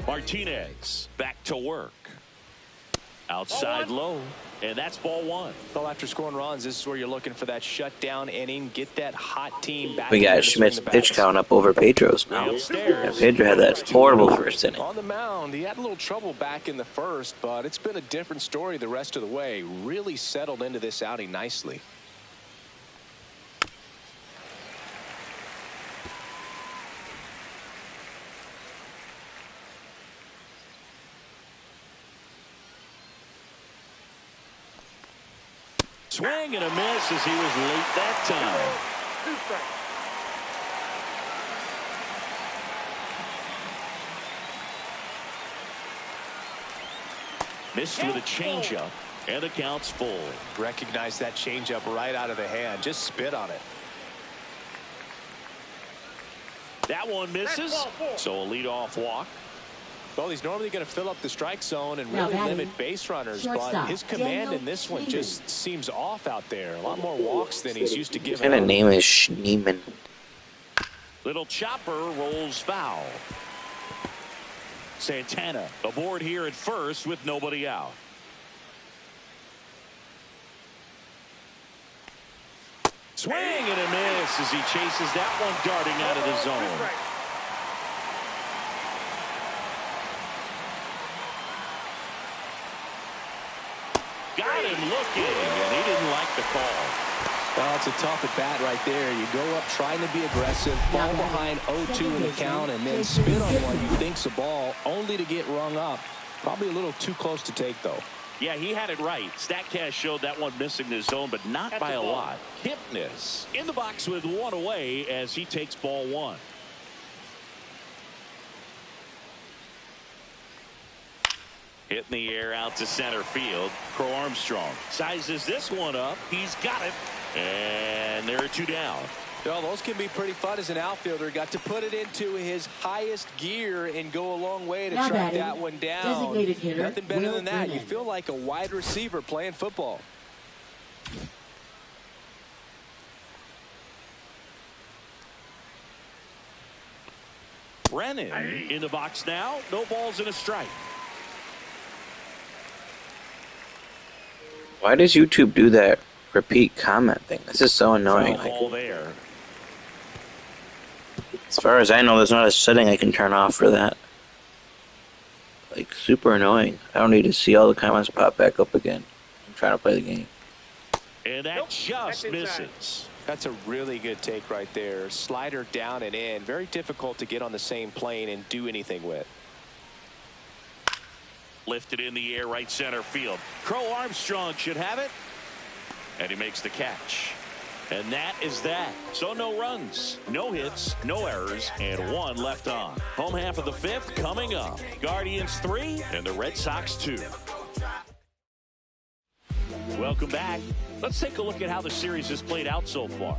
B: Martinez back to work. Outside low, and that's ball 1.
C: Well, after scoring runs, this is where you're looking for that shutdown inning. Get that hot team back.
A: We got Schmidt's pitch count up over Pedro's now. Yeah, Pedro had that horrible first inning.
C: On the mound, he had a little trouble back in the first, but it's been a different story the rest of the way. Really settled into this outing nicely.
B: Swing and a miss as he was late that time.
D: 2 strikes.
B: Missed with a changeup, and the count's full.
C: Recognize that changeup right out of the hand. Just spit on it.
B: That one misses, so a leadoff walk.
C: Well, he's normally going to fill up the strike zone and really limit base runners, but his command in this one just seems off out there. A lot more walks than he's used to giving.
A: What kind of name is Schneeman?
B: Little chopper rolls foul. Santana aboard here at first with nobody out. Swing and a miss as he chases that one darting out of the zone. Got him looking, and he didn't like the call.
C: Well, it's a tough at bat right there. You go up trying to be aggressive, fall behind 0-2 in the count, and then spin on one you think's a ball, only to get rung up. Probably a little too close to take, though.
B: Yeah, he had it right. StatCast showed that one missing the zone, but not by a lot. Kipnis in the box with one away as he takes ball one. Hit in the air out to center field. Crow Armstrong sizes this one up. He's got it. And there are two down.
C: Well, those can be pretty fun as an outfielder. Got to put it into his highest gear and go a long way to track that one down. Nothing better than that. You feel like a wide receiver playing football.
B: Brennan in the box now. No balls and a strike.
A: Why does YouTube do that repeat comment thing? This is so annoying.
B: Ball there.
A: As far as I know, there's not a setting I can turn off for that. Like, super annoying. I don't need to see all the comments pop back up again. I'm trying to play the game.
B: And that just misses.
C: That's a really good take right there. Slider down and in. Very difficult to get on the same plane and do anything with.
B: Lifted in the air, right center field. Crow Armstrong should have it. And he makes the catch. And that is that. So no runs, no hits, no errors, and one left on. Home half of the fifth coming up. Guardians 3 and the Red Sox 2. Welcome back. Let's take a look at how the series has played out so far.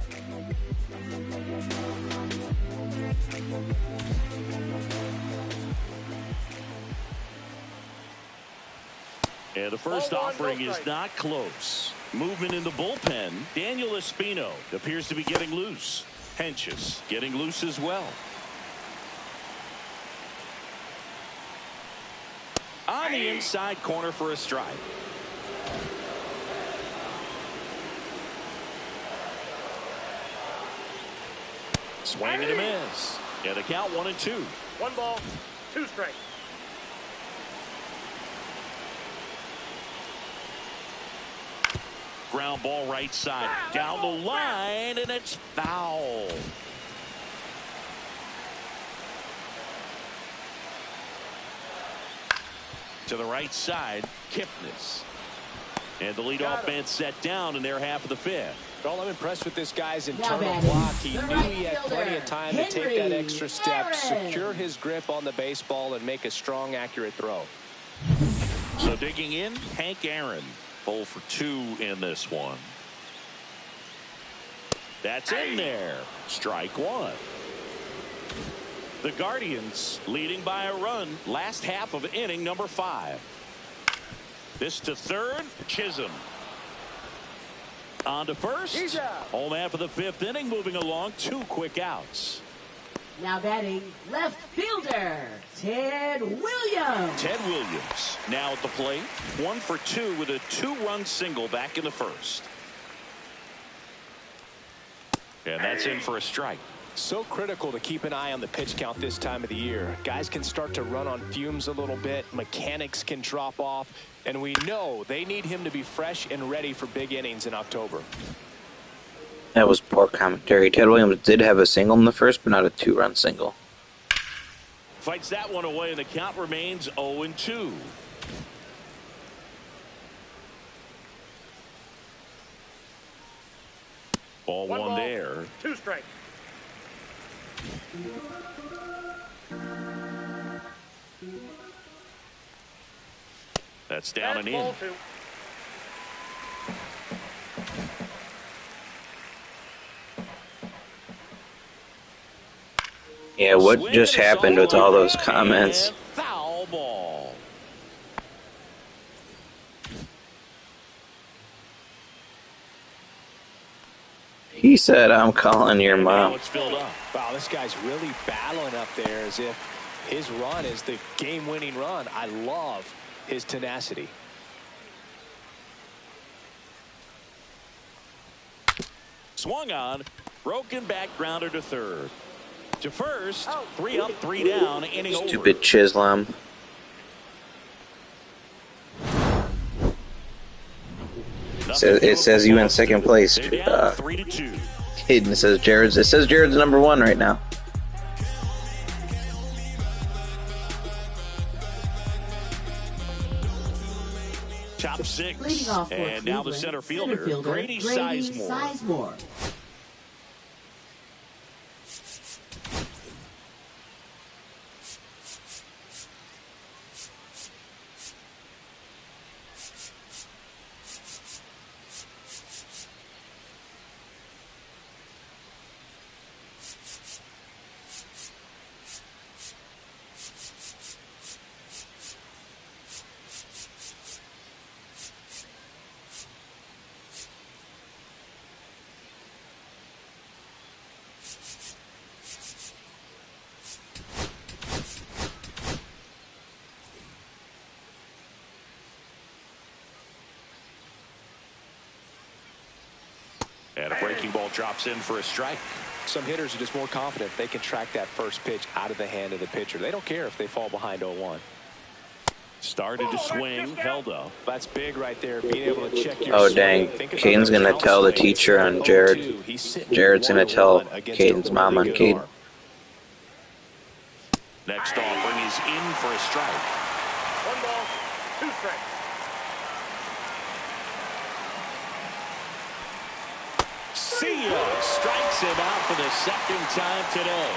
B: And the first offering is not close. Movement in the bullpen. Daniel Espino appears to be getting loose. Henches getting loose as well. On the inside corner for a strike. Swing and a miss. Yeah, the count 1-2.
D: 1 ball, 2 strikes.
B: Ground ball right side. Down the line, and it's foul. To the right side, Kipnis. And the leadoff man set down in their half of the fifth.
C: Well, I'm impressed with this guy's internal block. He knew he had plenty of time to take that extra step, secure his grip on the baseball, and make a strong, accurate throw.
B: So digging in, Hank Aaron. 0 for 2 in this one. That's in there. Strike one. The Guardians leading by a run. Last half of inning number 5. This to third. Chisholm. On to first. Home half of the fifth inning moving along. 2 quick outs.
E: Now batting left fielder, Ted Williams.
B: Ted Williams now at the plate. 1 for 2 with a 2-run single back in the first. And that's in for a strike.
C: So critical to keep an eye on the pitch count this time of the year. Guys can start to run on fumes a little bit. Mechanics can drop off. And we know they need him to be fresh and ready for big innings in October.
A: That was poor commentary. Ted Williams did have a single in the first, but not a 2-run single.
B: Fights that one away, and the count remains 0-2. Ball one there.
D: 2 strikes.
B: That's down and in.
A: Yeah, what just happened with all those comments?
B: Foul ball.
A: He said, "I'm calling your mom."
B: It's filled up.
C: Wow, this guy's really battling up there as if His run is the game-winning run. I love his tenacity.
B: Swung on, broken back, grounder to third. To first, 3 up, 3 down, inning over.
A: Stupid Chisholm. It says you in second place.
B: Down 3-2.
A: It says Jared's number 1 right now.
B: Top 6.
E: Leading off for
B: And now the
E: Cleveland,
B: center fielder, Grady Sizemore. And a breaking ball drops in for a strike.
C: Some hitters are just more confident they can track that first pitch out of the hand of the pitcher. They don't care if they fall behind 0-1.
B: Started to swing, held up.
C: That's big right there, being able to check your
A: Oh,
C: swing.
A: dang.
C: Think about
A: Caden's
C: those
A: going to tell the
C: outswings.
A: teacher on Jared.
C: 0-2. He's sitting
A: Jared's going to tell
C: 1-1 against
A: Caden's
C: a
A: mom on
C: really good
A: Caden.
C: arm.
B: Next offering is in for a strike.
D: 1 ball, 2 strikes.
B: See ya! Strikes him out for the second time today.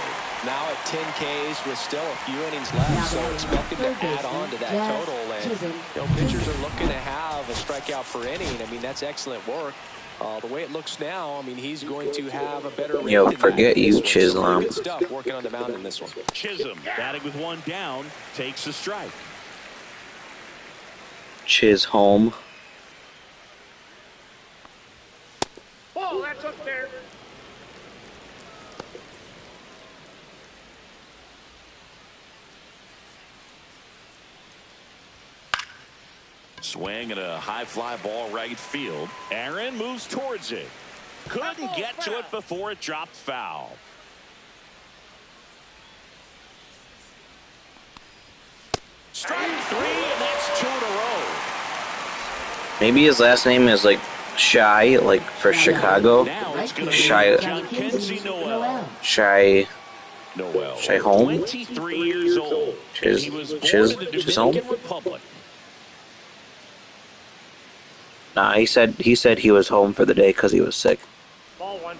C: Now at 10 Ks with still a few innings left, so expected to add on to that total. And pitchers are looking to have a strikeout per inning. I mean, that's excellent work. The way it looks now, I mean, he's going to have a better rate.
A: Yo,
C: than
A: forget
C: that in
A: you,
C: this one. So
A: Chisholm.
C: good stuff working on the mound in this one.
B: Chisholm batting with 1 down, takes a strike.
A: Chisholm.
D: Ball, that's up there.
B: Swing and a high fly ball right field. Aaron moves towards it. Couldn't get to it before it dropped foul. Strike 3, and that's 2 in a row.
A: Maybe his last name is like Shy, like for Chicago.
B: Now it's going to
A: Shy.
B: be Jackenzie Noel.
A: Shy.
B: Noel,
A: Home?
B: 23 years old. And he was born in the Dominican Republic.
A: Nah, he said he was home for the day because he was sick.
D: Ball 1.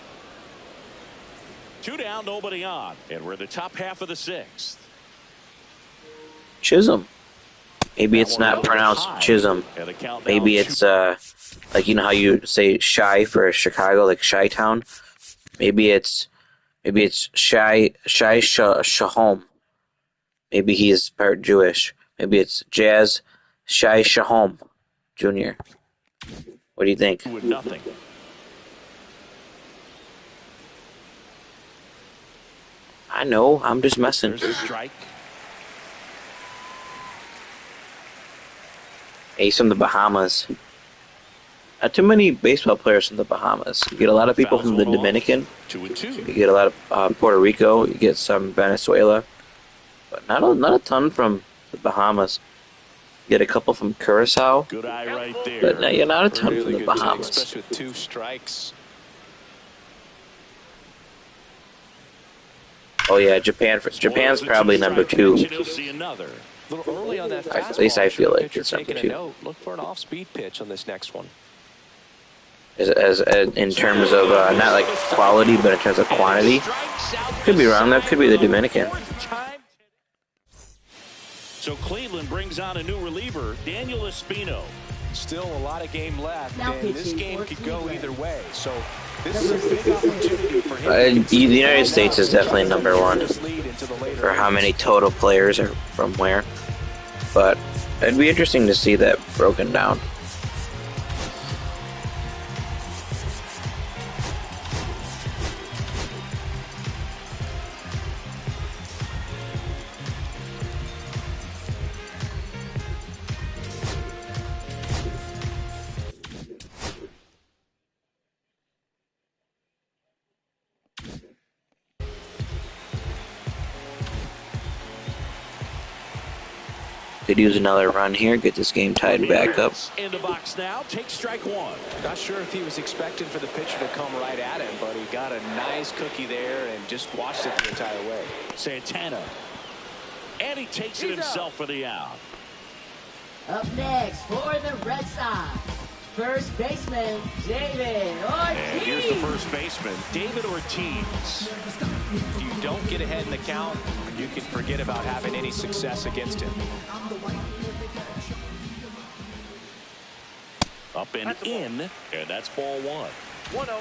B: 2 down, nobody on. And we're in the top half of the 6th.
A: Chisholm. Maybe it's not pronounced Chisholm. Maybe it's like, you know how you say Shy for Chicago, like Chi-Town. Maybe it's Shy Shahom. Maybe he is part Jewish. Maybe it's Jazz Shy Shahom Jr. What do you think?
B: With nothing.
A: I know. I'm just messing.
B: There's a strike.
A: He's from the Bahamas. Not too many baseball players from the Bahamas. You get a lot of people from the Dominican.
B: 2-2.
A: You get a lot of Puerto Rico. You get some Venezuela, but not a ton from the Bahamas. You get a couple from Curacao.
B: Good eye right there.
A: But no, you're not a ton
C: Really
A: from the
C: good take,
A: Bahamas.
C: especially with 2 strikes.
A: Oh yeah, Japan's probably number 2.
B: You'll see another.
C: A little early on that
A: At least I
C: fastball.
A: feel like
C: Pitcher
A: it's number
C: taking a
A: 2.
C: note. Look for an off-speed pitch on this next one.
A: As in terms of not like quality, but in terms of quantity. Could be wrong. That could be the Dominican.
B: So Cleveland brings on a new reliever, Daniel Espino.
C: Still a lot of game left,
E: Now
C: and this
E: pitching
C: game
E: for
C: could go
E: Cleveland.
C: either way. So this is a big opportunity for him.
A: The United States is definitely number 1
C: This lead into the later
A: for how
C: innings.
A: many total players are from where. But it'd be interesting to see that broken down. Could use another run here, get this game tied back up.
B: In the box now, take strike one.
C: Not sure if he was expecting for the pitcher to come right at him, but he got a nice cookie there and just watched it the entire way.
B: Santana. And he takes it himself for the out.
E: Up next for the Red Sox, first baseman David Ortiz.
B: And here's the first baseman, David Ortiz.
C: If you don't get ahead in the count, you can forget about having any success against him.
B: Up and in, and that's ball one.
D: 1-0.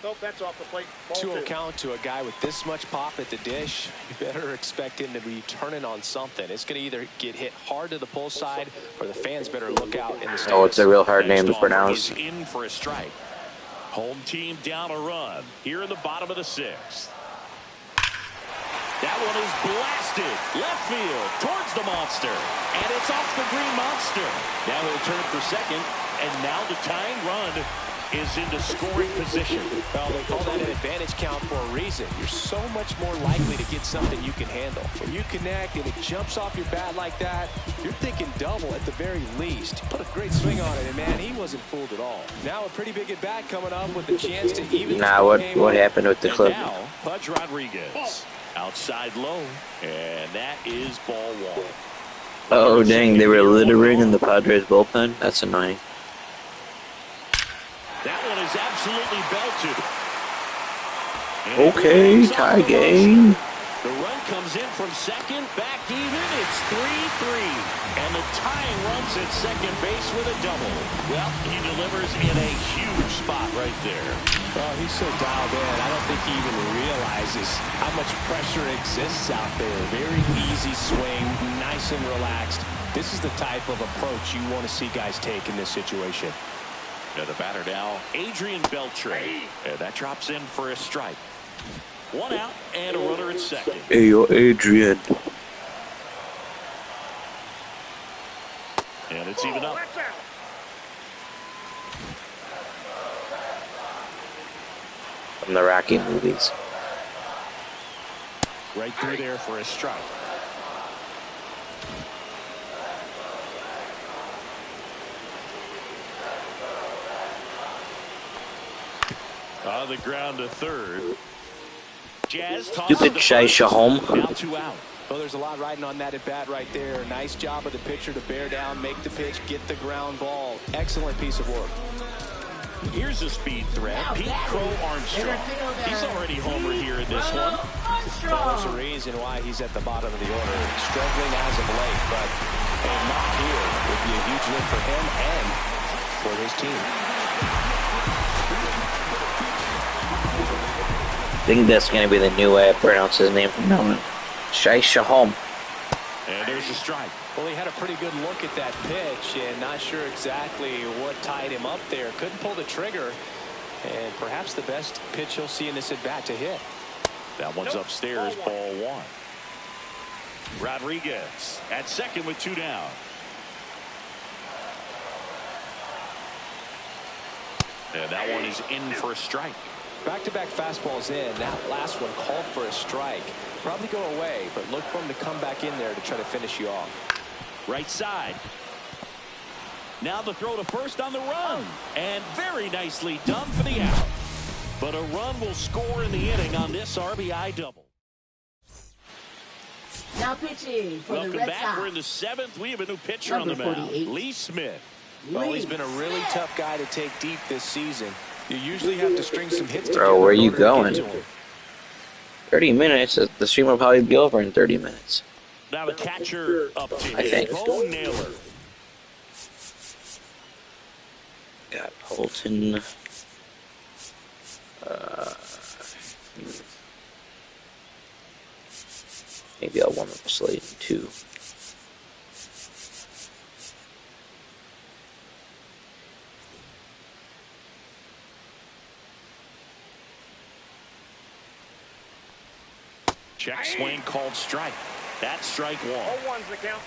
D: Nope, that's off the plate. Ball
C: 2-0 count to a guy with this much pop at the dish. You better expect him to be turning on something. It's going to either get hit hard to the pull side, or the fans better look out in the stands.
A: Oh, it's a real hard name to pronounce.
B: Is in for a strike. Home team down a run here in the bottom of the sixth. That one is blasted left field towards the monster, and it's off the green monster. Now he'll turn for second, and now the tying run is into scoring position.
C: Well, they call that an advantage count for a reason. You're so much more likely to get something you can handle. When you connect and it jumps off your bat like that, you're thinking double at the very least. Put a great swing on it, and man, he wasn't fooled at all. Now a pretty big at bat coming up with a chance to even.
A: Nah, what happened with the clip?
B: Now Pudge Rodriguez outside low, and that is ball one.
A: Oh dang, they were littering in the Padres bullpen. That's annoying.
B: That one is absolutely belted.
A: Okay, tie game.
B: The run comes in from second, back even. It's 3-3. And the tying runs at second base with a double. Well, he delivers in a huge spot right there.
C: Well, he's so dialed in, I don't think he even realizes how much pressure exists out there. Very easy swing, nice and relaxed. This is the type of approach you want to see guys take in this situation.
B: And the batter now, Adrian Beltre. And that drops in for a strike. One out and a runner at second.
A: Hey, yo, Adrian.
B: And it's even up.
A: From the Rocky movies.
B: Right through there for a strike. On the ground to third. Jazz
A: Stupid Shaisha home.
B: Now 2 out.
C: Well, there's a lot riding on that at bat right there. Nice job of the pitcher to bear down, make the pitch, get the ground ball. Excellent piece of work.
B: Here's a speed threat. Pete Crow Armstrong. He's already homered here in this one.
C: Well, there's a reason why he's at the bottom of the order. Struggling as of late, but a knock here would be a huge win for him and for his team.
A: I think that's going to be the new way I pronounce his name from now on. Shaisha home.
B: And there's a strike.
C: Well, he had a pretty good look at that pitch and not sure exactly what tied him up there. Couldn't pull the trigger, and perhaps the best pitch he'll see in this at bat to hit.
B: That one's upstairs, ball one. Rodriguez at second with 2 down. And that one is in for a strike.
C: Back-to-back fastballs in. That last one called for a strike. Probably go away, but look for him to come back in there to try to finish you off.
B: Right side. Now the throw to first on the run. And very nicely done for the out. But a run will score in the inning on this RBI double.
E: Now pitching for the
B: Welcome
E: Red
B: back.
E: Sox.
B: We're in the 7th. We have a new pitcher on the
E: Number
B: mound.
E: 48.
B: Lee Smith.
C: Well, he's been a really tough guy to take deep this season. You usually have to string some hits
A: Bro,
C: together.
A: where you
C: in order to
A: going?
C: get to him.
A: 30 minutes. The stream will probably be over in 30 minutes.
B: Now the catcher up to
A: I
B: hit.
A: think.
B: Bo Naylor.
A: Got Holton. Maybe I'll warm up Slade too.
B: Check swing called strike. That's strike one.
D: 0-1's the count.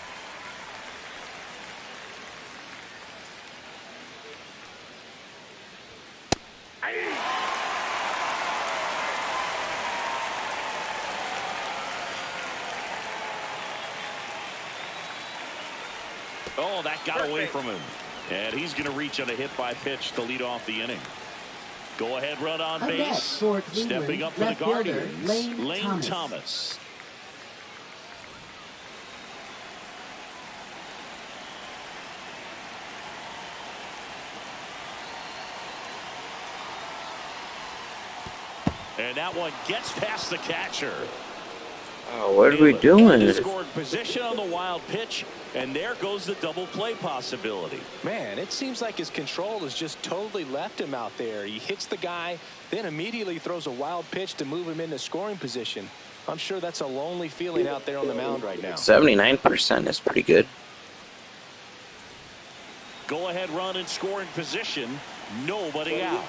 B: Oh, that got away from him. And he's going to reach on a hit by pitch to lead off the inning. Go ahead run on base. Stepping up for the Guardians, Lane Thomas. And that one gets past the catcher.
A: Oh, what are we doing?
B: Scored position on the wild pitch, and there goes the double play possibility.
C: Man, it seems like his control has just totally left him out there. He hits the guy, then immediately throws a wild pitch to move him into scoring position. I'm sure that's a lonely feeling out there on the mound right now.
A: 79% is pretty good.
B: Go ahead run in scoring position. Nobody out.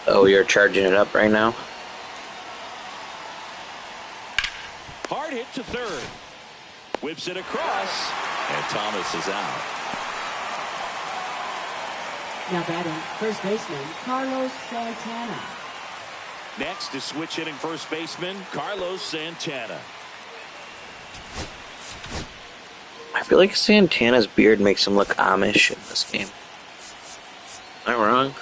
A: Oh, you're charging it up right now?
B: Hard hit to third. Whips it across, and Thomas is out.
E: Now batting, first baseman, Carlos Santana.
B: Next is switch hitting first baseman, Carlos Santana.
A: I feel like Santana's beard makes him look Amish in this game. Am I wrong?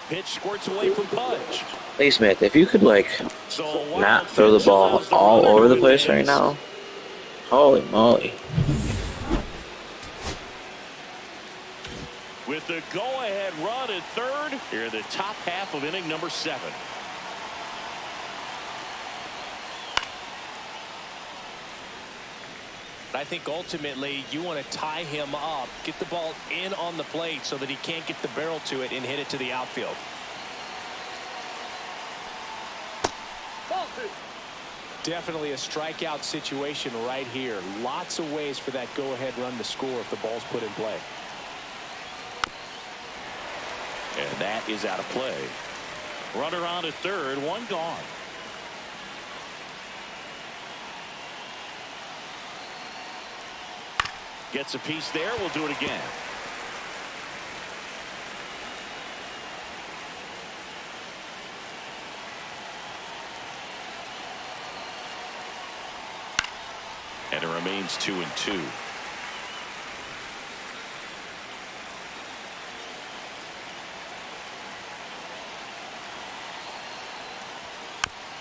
B: Pitch squirts away from Pudge.
A: Hey Smith, if you could like not throw the ball all over the place right now. Holy moly.
B: With the go-ahead run at third, here in the top half of inning number 7.
C: I think ultimately you want to tie him up, get the ball in on the plate so that he can't get the barrel to it and hit it to the outfield. Definitely a strikeout situation right here. Lots of ways for that go-ahead run to score if the ball's put in play.
B: And that is out of play. Runner on at third, one gone. Gets a piece there. We'll do it again. And it remains 2-2.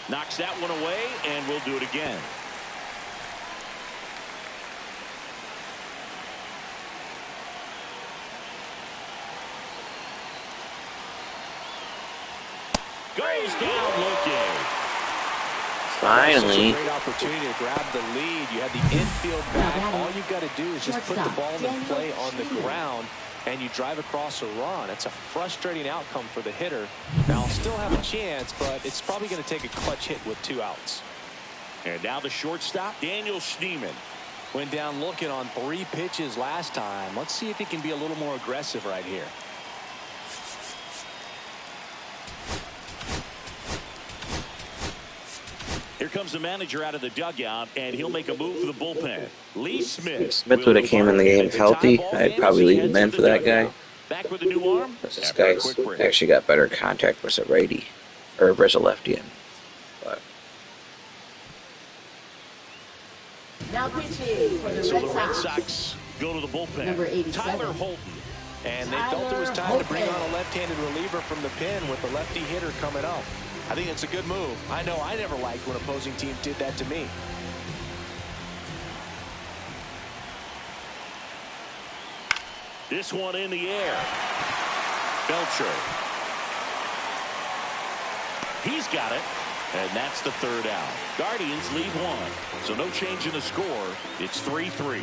B: Knocks that one away, and we'll do it again. Goes down looking.
A: Finally.
C: Great opportunity to grab the lead. You have the infield back. All you've got to do is just put the ball in play on the ground, and you drive across a run. It's a frustrating outcome for the hitter. Now, I'll still have a chance, but it's probably going to take a clutch hit with 2 outs.
B: And now the shortstop, Daniel Schneemann.
C: Went down looking on 3 pitches last time. Let's see if he can be a little more aggressive right here.
B: Here comes the manager out of the dugout, and he'll make a move for the bullpen. Lee Smith.
A: Smith would have came in the game healthy. I'd probably leave him in for that guy.
B: Back with a new arm.
A: This guy's actually got better contact versus a righty, or versus a lefty. But
E: Now pitching for the
B: So
E: Red
B: the Red
E: Sox.
B: Sox go to the bullpen.
E: Number 87.
B: Tyler Holton.
C: And they felt it was time to bring on a left-handed reliever from the pen with the lefty hitter coming up. I think it's a good move. I know I never liked when opposing teams did that to me.
B: This one in the air. Belcher. He's got it. And that's the 3rd out. Guardians lead 1. So no change in the score. It's 3-3.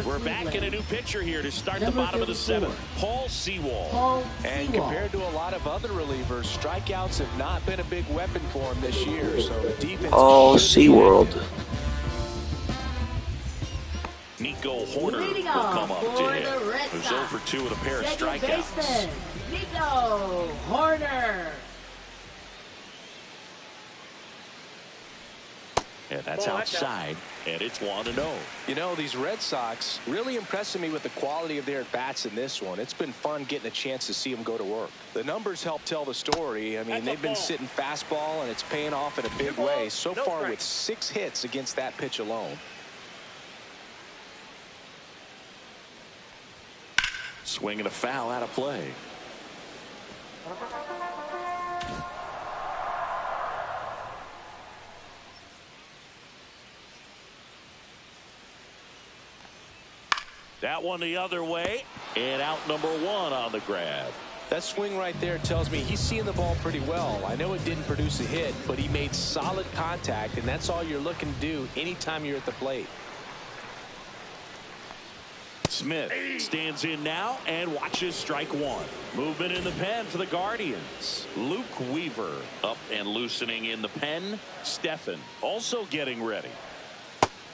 B: We're back in a new pitcher here to start the bottom of the 7th. Paul Sewald.
C: And compared to a lot of other relievers, strikeouts have not been a big weapon for him this year. So the defense.
A: oh, SeaWorld.
B: Nico Horner will come up to hit. Who's 0 for 2 with a pair of strikeouts.
E: Nico Horner.
B: And that's outside, and it's 1-0.
C: You know, these Red Sox really impressing me with the quality of their at-bats in this one. It's been fun getting a chance to see them go to work. The numbers help tell the story. I mean, they've been sitting fastball, and it's paying off in a big way so far with 6 hits against that pitch alone.
B: Swinging a foul out of play. That one the other way, and out number 1 on the grab.
C: That swing right there tells me he's seeing the ball pretty well. I know it didn't produce a hit, but he made solid contact, and that's all you're looking to do anytime you're at the plate.
B: Smith stands in now and watches strike 1. Movement in the pen for the Guardians. Luke Weaver up and loosening in the pen. Stephan also getting ready.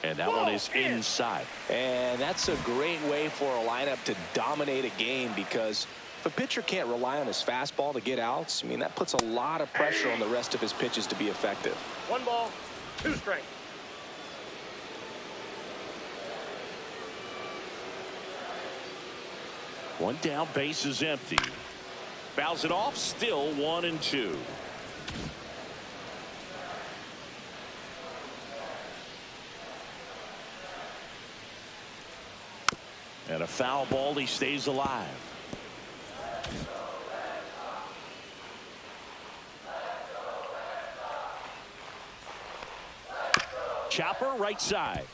B: And that one is inside.
C: And that's a great way for a lineup to dominate a game, because if a pitcher can't rely on his fastball to get outs, I mean, that puts a lot of pressure on the rest of his pitches to be effective.
D: 1 ball, 2 strikes.
B: One down, base is empty. Fouls it off, still 1-2. And a foul ball, he stays alive. Chopper right side.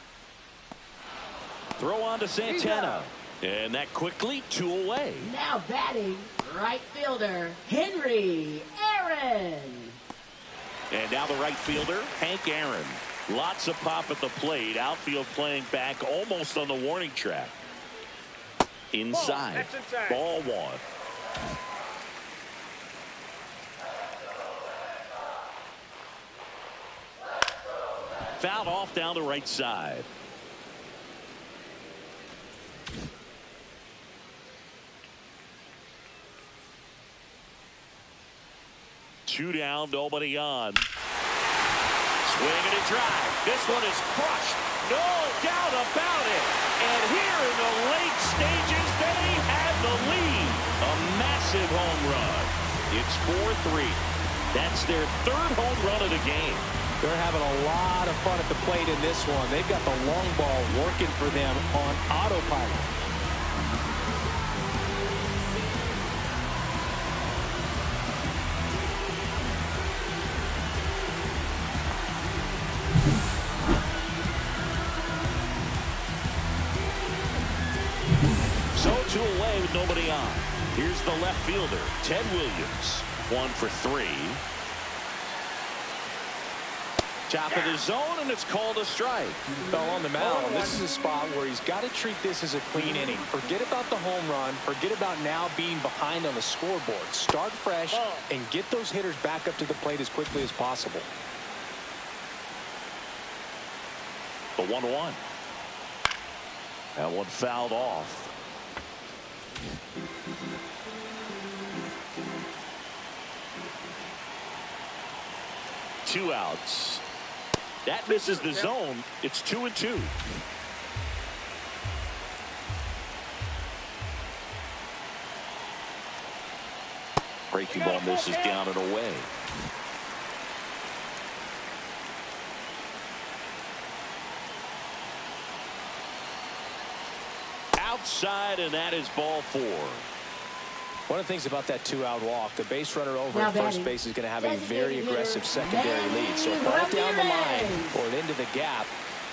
B: Throw on to Santana. And that quickly 2 away.
E: Now batting, right fielder, Henry Aaron.
B: And now the right fielder, Hank Aaron. Lots of pop at the plate. Outfield playing back almost on the warning track. Inside. Ball 1. Fouled off down the right side. Two down, nobody on. Swing and a drive. This one is crushed. No doubt about it. And here in the late stages, they have the lead. A massive home run. It's 4-3. That's their 3rd home run of the game.
C: They're having a lot of fun at the plate in this one. They've got the long ball working for them on autopilot.
B: So 2 away with nobody on. Here's the left fielder, Ted Williams. 1 for 3. Top of the zone, and it's called a strike.
C: Fell on the mound. This is a spot where he's got to treat this as a clean inning. Forget about the home run. Forget about now being behind on the scoreboard. Start fresh and get those hitters back up to the plate as quickly as possible.
B: The 1-1. That one fouled off. Two outs. That misses the zone. It's 2-2. Breaking ball misses down and away. Outside, and that is ball 4.
C: One of the things about that 2-out walk, the base runner over at first base is going to have a very aggressive secondary lead. So a ball down the line or into the gap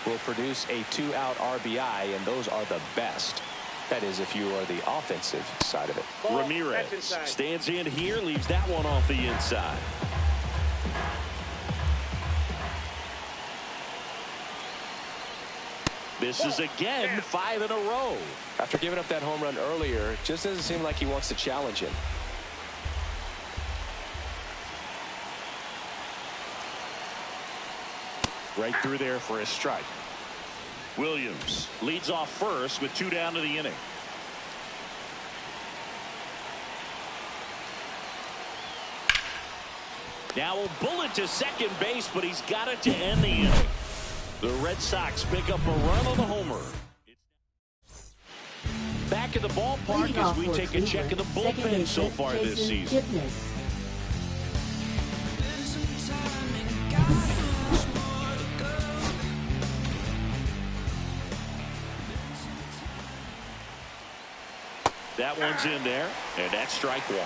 C: will produce a 2-out RBI, and those are the best. That is, if you are the offensive side of it.
B: Ramirez stands in here, leaves that one off the inside. This is again 5 in a row.
C: After giving up that home run earlier, it just doesn't seem like he wants to challenge him.
B: Right through there for a strike. Williams leads off first with 2 down to the inning. Now a bullet to second base, but he's got it to end the inning. The Red Sox pick up a run on the homer. Back in the ballpark as we take a check of the bullpen so far this season. That one's in there, and that's strike one.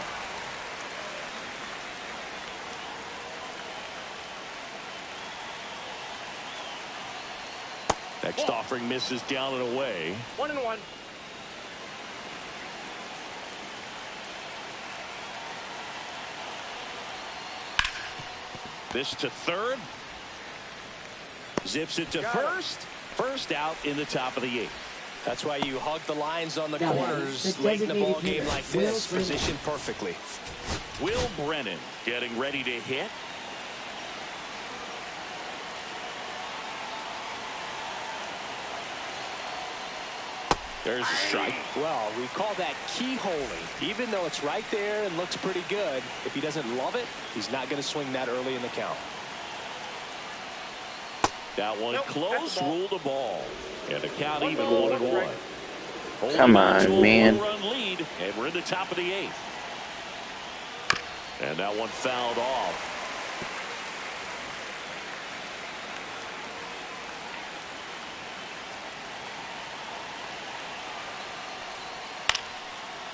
B: Next offering misses down and away.
D: 1-1.
B: This to third. Zips it to first. First out in the top of the eighth.
C: That's why you hug the lines on the corners late in the ball game like this. Positioned perfectly.
B: Will Brennan getting ready to hit. There's a strike.
C: Well, we call that keyholing. Even though it's right there and looks pretty good, if he doesn't love it, he's not going to swing that early in the count.
B: That one close, ruled a ball. And the count even 1-1.
A: Come on, man.
B: Run lead, and we're in the top of the eighth. And that one fouled off.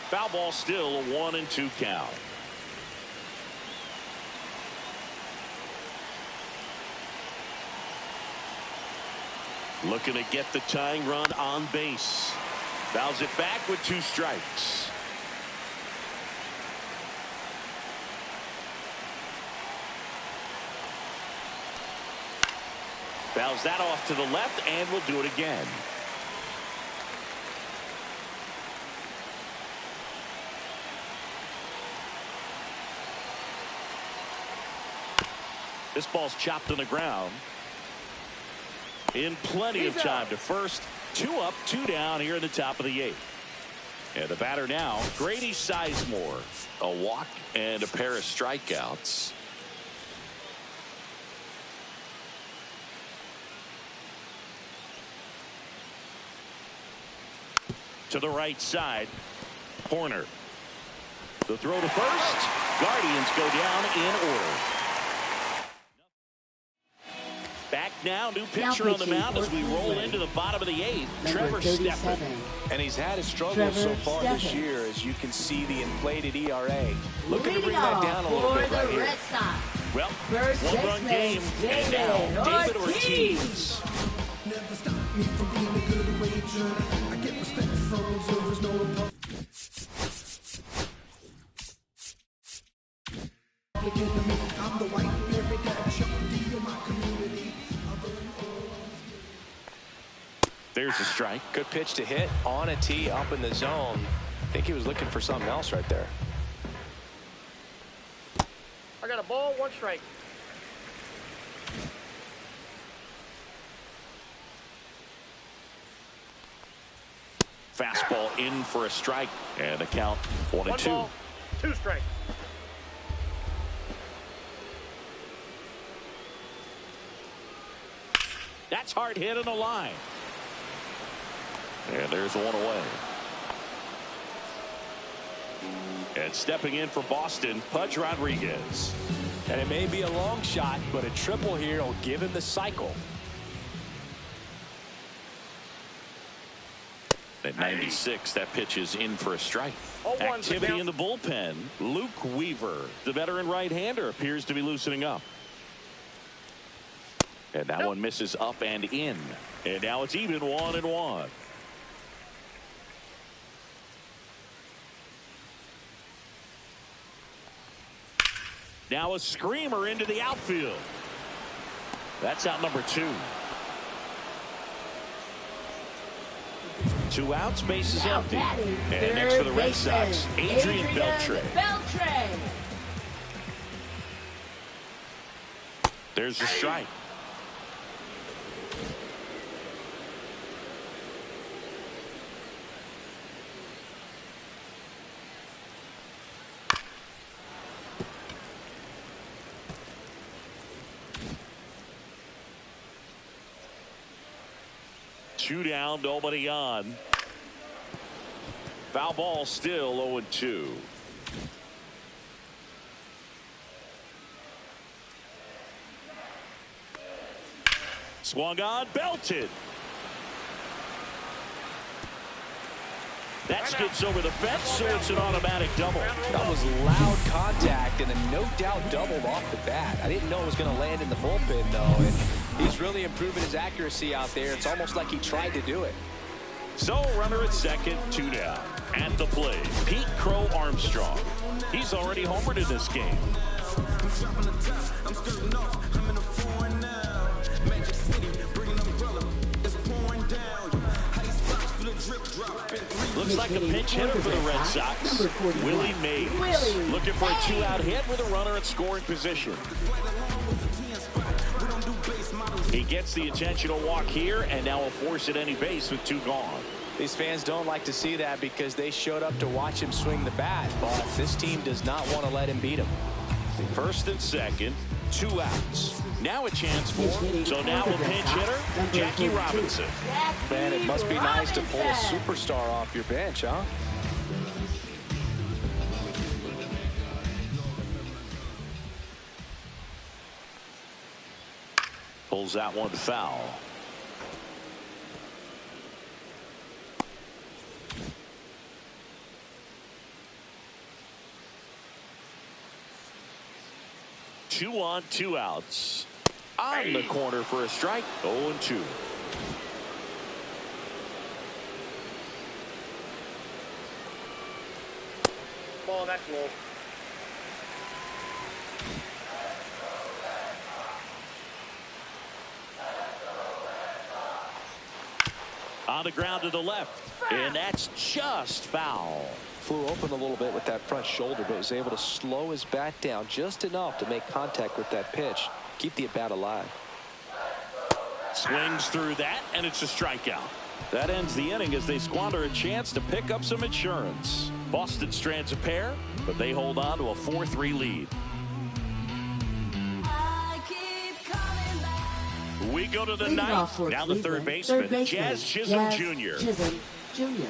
B: Foul ball, still a 1-2 count. Looking to get the tying run on base. Fouls it back with 2 strikes. Fouls that off to the left, and will do it again. This ball's chopped on the ground. In plenty of time to first. 2 up, 2 down here in the top of the eighth. And the batter now, Grady Sizemore. A walk and a pair of strikeouts. To the right side. Horner. The throw to first. Guardians go down in order. Back now, new pitcher on the mound as we roll into the bottom of the eighth. Trevor Stephan.
C: And he's had his struggles so far this year, as you can see the inflated ERA. Looking to bring that down a little bit right here.
B: Well, one-run game, and now David Ortiz.
F: Never stop me from being a good wager. I get respect from observers, no opponent. I'm the white bearded dad, Chuck D in my community.
B: There's a strike.
C: Good pitch to hit on a tee up in the zone. I think he was looking for something else right there.
D: I got a ball, 1 strike.
B: Fastball in for a strike, and the count 1-2.
D: 1 ball, 2 strikes.
B: That's hard hit on the line. And there's 1 away. And stepping in for Boston, Pudge Rodriguez.
C: And it may be a long shot, but a triple here will give him the cycle.
B: At 96, that pitch is in for a strike.
D: 0-1
B: Activity in the bullpen. Luke Weaver, the veteran right-hander, appears to be loosening up. And that one misses up and in. And now it's even 1-1. Now a screamer into the outfield. That's out number 2. 2 outs, base is empty. And next for the Red Sox, Adrian Beltre. There's a strike. 2 down, nobody on. Foul ball, still 0-2. Swung on, belted. That skips over the fence, so it's an automatic double.
C: That was loud contact and a no doubt double off the bat. I didn't know it was going to land in the bullpen, though, and he's really improving his accuracy out there. It's almost like he tried to do it.
B: So, runner at second, 2 down. At the plate, Pete Crow Armstrong. He's already homered in this game. Looks like a pinch hitter for the Red Sox. Willie Mays looking for a 2-out hit with a runner at scoring position. He gets the intentional walk here, and now a force at any base with 2 gone.
C: These fans don't like to see that because they showed up to watch him swing the bat, but this team does not want to let him beat him.
B: First and second, 2 outs. Now a chance for, so now a pinch hitter, Jackie Robinson.
C: Man, it must be nice to pull a superstar off your bench, huh?
B: Pulls that one foul. Two on, 2 outs. On the corner for a strike. 0-2.
D: Ball, that's low.
B: On the ground to the left, and that's just foul.
C: Flew open a little bit with that front shoulder, but was able to slow his bat down just enough to make contact with that pitch. Keep the at-bat alive.
B: Swings through that, and it's a strikeout. That ends the inning as they squander a chance to pick up some insurance. Boston strands a pair, but they hold on to a 4-3 lead. We go to the ninth. Now the third baseman, Jazz Chisholm Jr.
E: Chisholm Jr.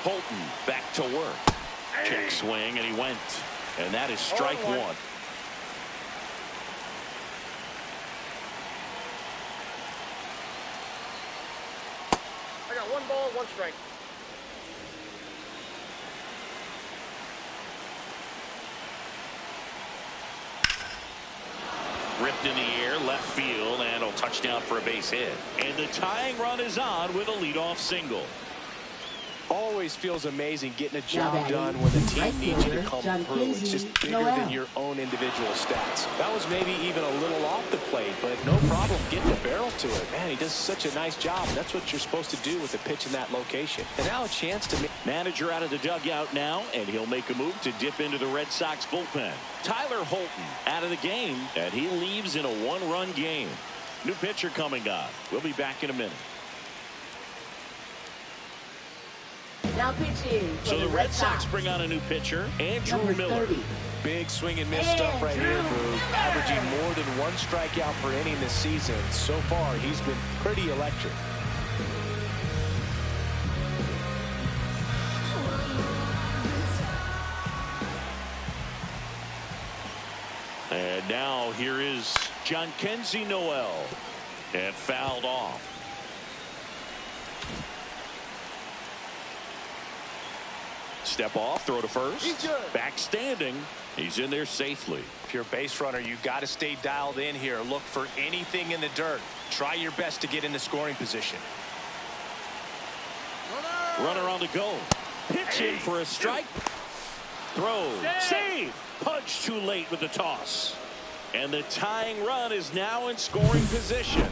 B: Holton back to work. Check swing, and he went. And that is strike 1.
D: I got 1 ball, 1 strike.
B: Ripped in the air, left field, and a touchdown for a base hit. And the tying run is on with a leadoff single.
C: Always feels amazing getting a job done when the team needs you to come through. It's just bigger than your own individual stats. That was maybe even a little off the plate, but no problem getting a barrel to it. Man, he does such a nice job. That's what you're supposed to do with a pitch in that location. And now a chance to...
B: Manager out of the dugout now, and he'll make a move to dip into the Red Sox bullpen. Tyler Holton out of the game, and he leaves in a 1-run game. New pitcher coming on. We'll be back in a minute.
E: Now pitching.
B: So the Red Sox bring on a new pitcher, Andrew Miller.
E: 30.
C: Big swing and miss stuff right here, Drew. Averaging more than 1 strikeout per inning this season. So far, he's been pretty electric.
B: And now here is John Kenzie Noel. And fouled off. Step off, throw to first. Back standing. He's in there safely.
C: If you're a base runner, you got to stay dialed in here. Look for anything in the dirt. Try your best to get into scoring position.
B: Runner on the go. Pitching for a strike. Throw. Save. Punch too late with the toss. And the tying run is now in scoring position.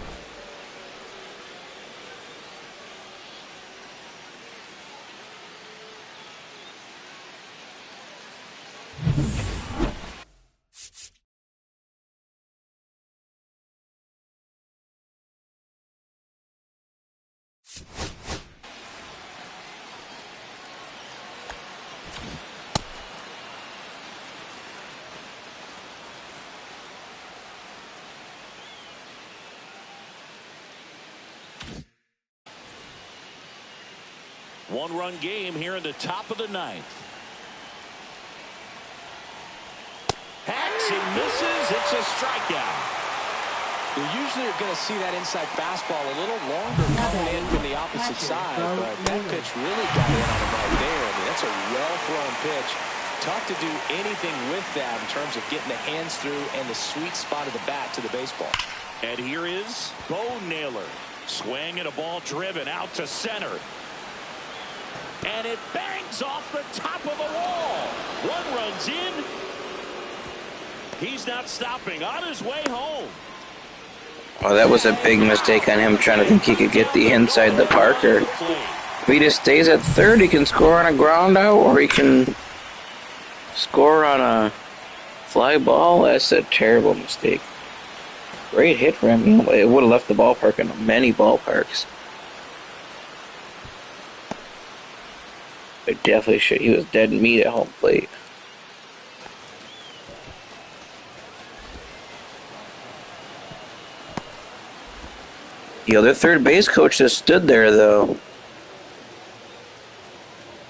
B: One-run game here in the top of the ninth. Hacks and misses. It's a strikeout.
C: You usually are going to see that inside fastball a little longer coming in from the opposite side, but that pitch really got in on him right there. I mean, that's a well-thrown pitch. Tough to do anything with that in terms of getting the hands through and the sweet spot of the bat to the baseball.
B: And here is Bo Naylor. Swing and a ball driven out to center. And it bangs off the top of the wall. One runs in. He's not stopping on his way home.
A: Well, that was a big mistake on him trying to think he could get the inside the Parker. If he just stays at third, he can score on a ground out, or he can score on a fly ball. That's a terrible mistake. Great hit for him. You know, it would have left the ballpark in many ballparks. But definitely should. He was dead meat at home plate. The other third base coach just stood there, though.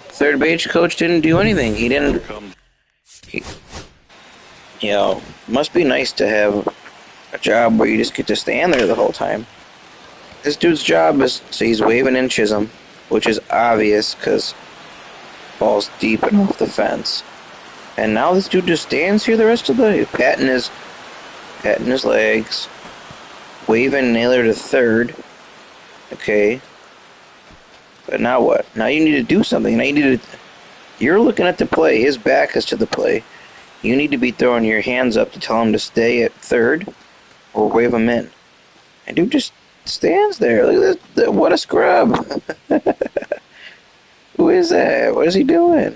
A: Third base coach didn't do anything. He didn't. Must be nice to have a job where you just get to stand there the whole time. This dude's job is, so he's waving in Chisholm, which is obvious because ball's deep and off the fence. And now this dude just stands here the rest of the day, patting his legs, waving Naylor to third. Okay. But now what? Now you need to do something. Now you're looking at the play. His back is to the play. You need to be throwing your hands up to tell him to stay at third or wave him in. And dude just stands there. Look at this. What a scrub. Who is that? What is he doing?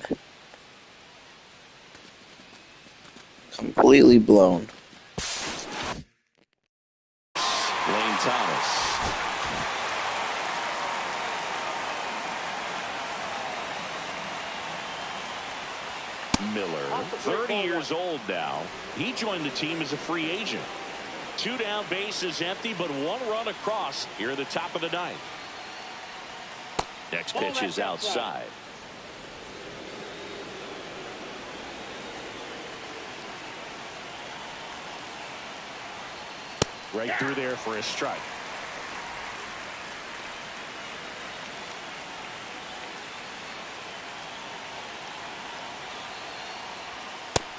A: Completely blown.
B: Lane Thomas. Miller, 30 years old now. He joined the team as a free agent. 2 down, bases empty, but 1 run across here at the top of the ninth. Next pitch is outside. Right through there for a strike.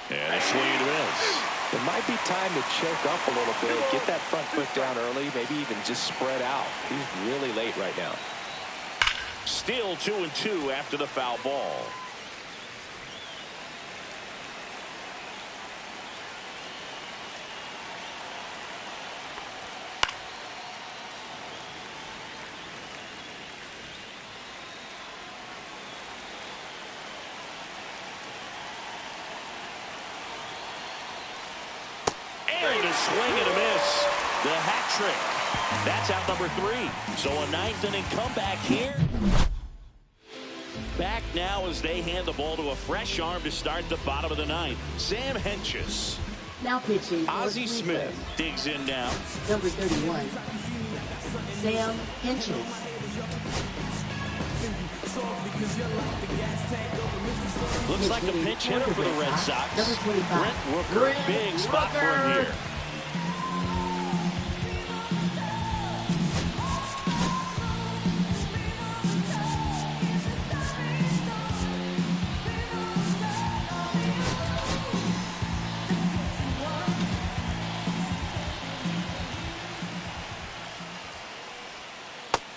B: And a swing and a miss.
C: It might be time to choke up a little bit, get that front foot down early, maybe even just spread out. He's really late right now.
B: Still 2-2 after the foul ball. And a swing and a miss. The hat trick. That's out number 3. So a 9th inning comeback here. Back now as they hand the ball to a fresh arm to start the bottom of the 9th. Sam Hentges.
E: Now pitching.
B: Ozzie Smith digs in now.
E: Number 31. Sam Hentges.
B: Looks like a pinch hitter for the Red Sox.
E: Number 25.
B: Brent Rooker. Big spot for him here.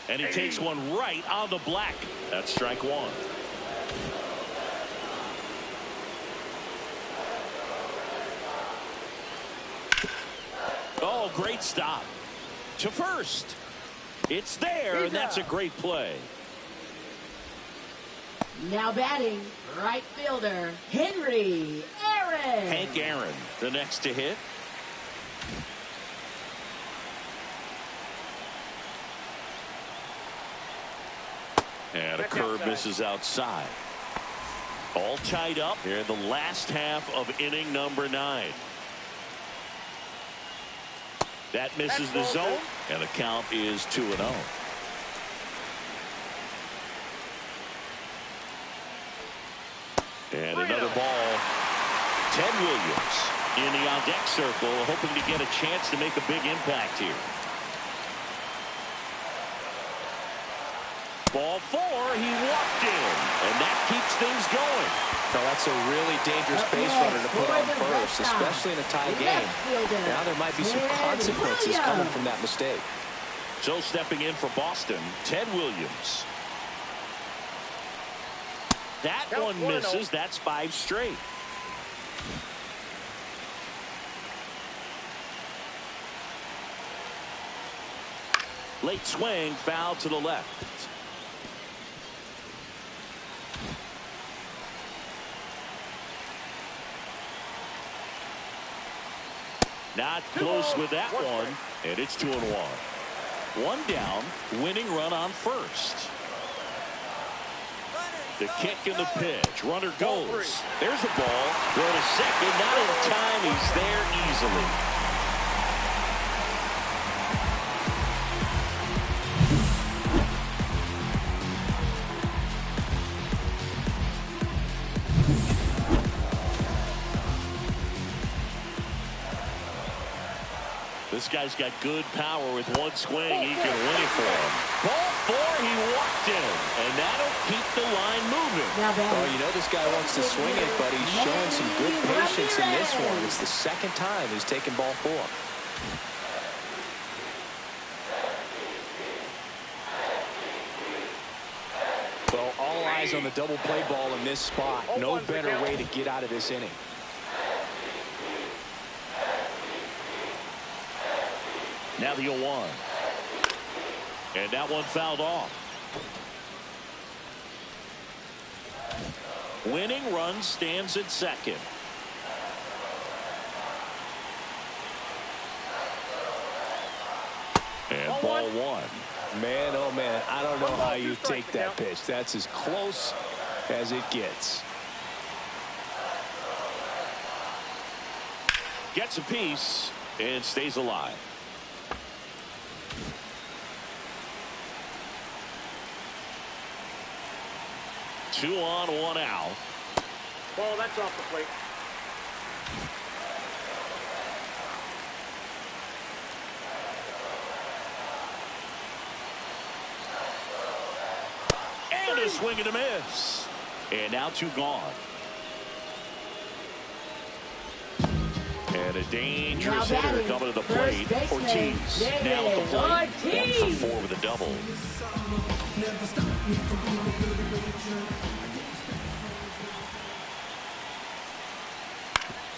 B: And he takes one right on the black. That's strike 1. Oh, great stop. To first. It's there, and that's a great play.
E: Now batting, right fielder, Henry Aaron.
B: Hank Aaron, the next to hit. And a curve misses outside. All tied up here in the last half of inning number 9. That misses the zone, and the count is 2-0. And another ball. Ted Williams in the on-deck circle, hoping to get a chance to make a big impact here. Ball 4, he walked in, and that keeps things going.
C: Now that's a really dangerous base runner to put on first, especially in a tie game. Now there might be some consequences coming from that mistake.
B: So stepping in for Boston, Ted Williams. That one misses. That's 5 straight. Late swing, foul to the left. Not close with that one, and it's 2-1. One down, winning run on first. The kick and the pitch. Runner goes. There's the ball. Go to second. Not in time. He's there easily. This guy's got good power. With one swing, he can win it for him. Ball 4, he walked in, and that'll keep the line moving.
C: Oh, you know this guy wants to swing it, but he's showing some good patience in this one. It's the second time he's taken ball 4. Well, all eyes on the double play ball in this spot. No better way to get out of this inning.
B: Now the 0-1. And that one fouled off. Winning run stands at second. And ball 1.
C: Man, oh man, I don't know how you take that pitch. That's as close as it gets.
B: Gets a piece and stays alive. Two on, one out.
D: Ball, that's off the plate.
B: And a swing and a miss. And now 2 gone. And a dangerous hitter coming to the plate. Ortiz now at the plate. 1 for 4 with a double.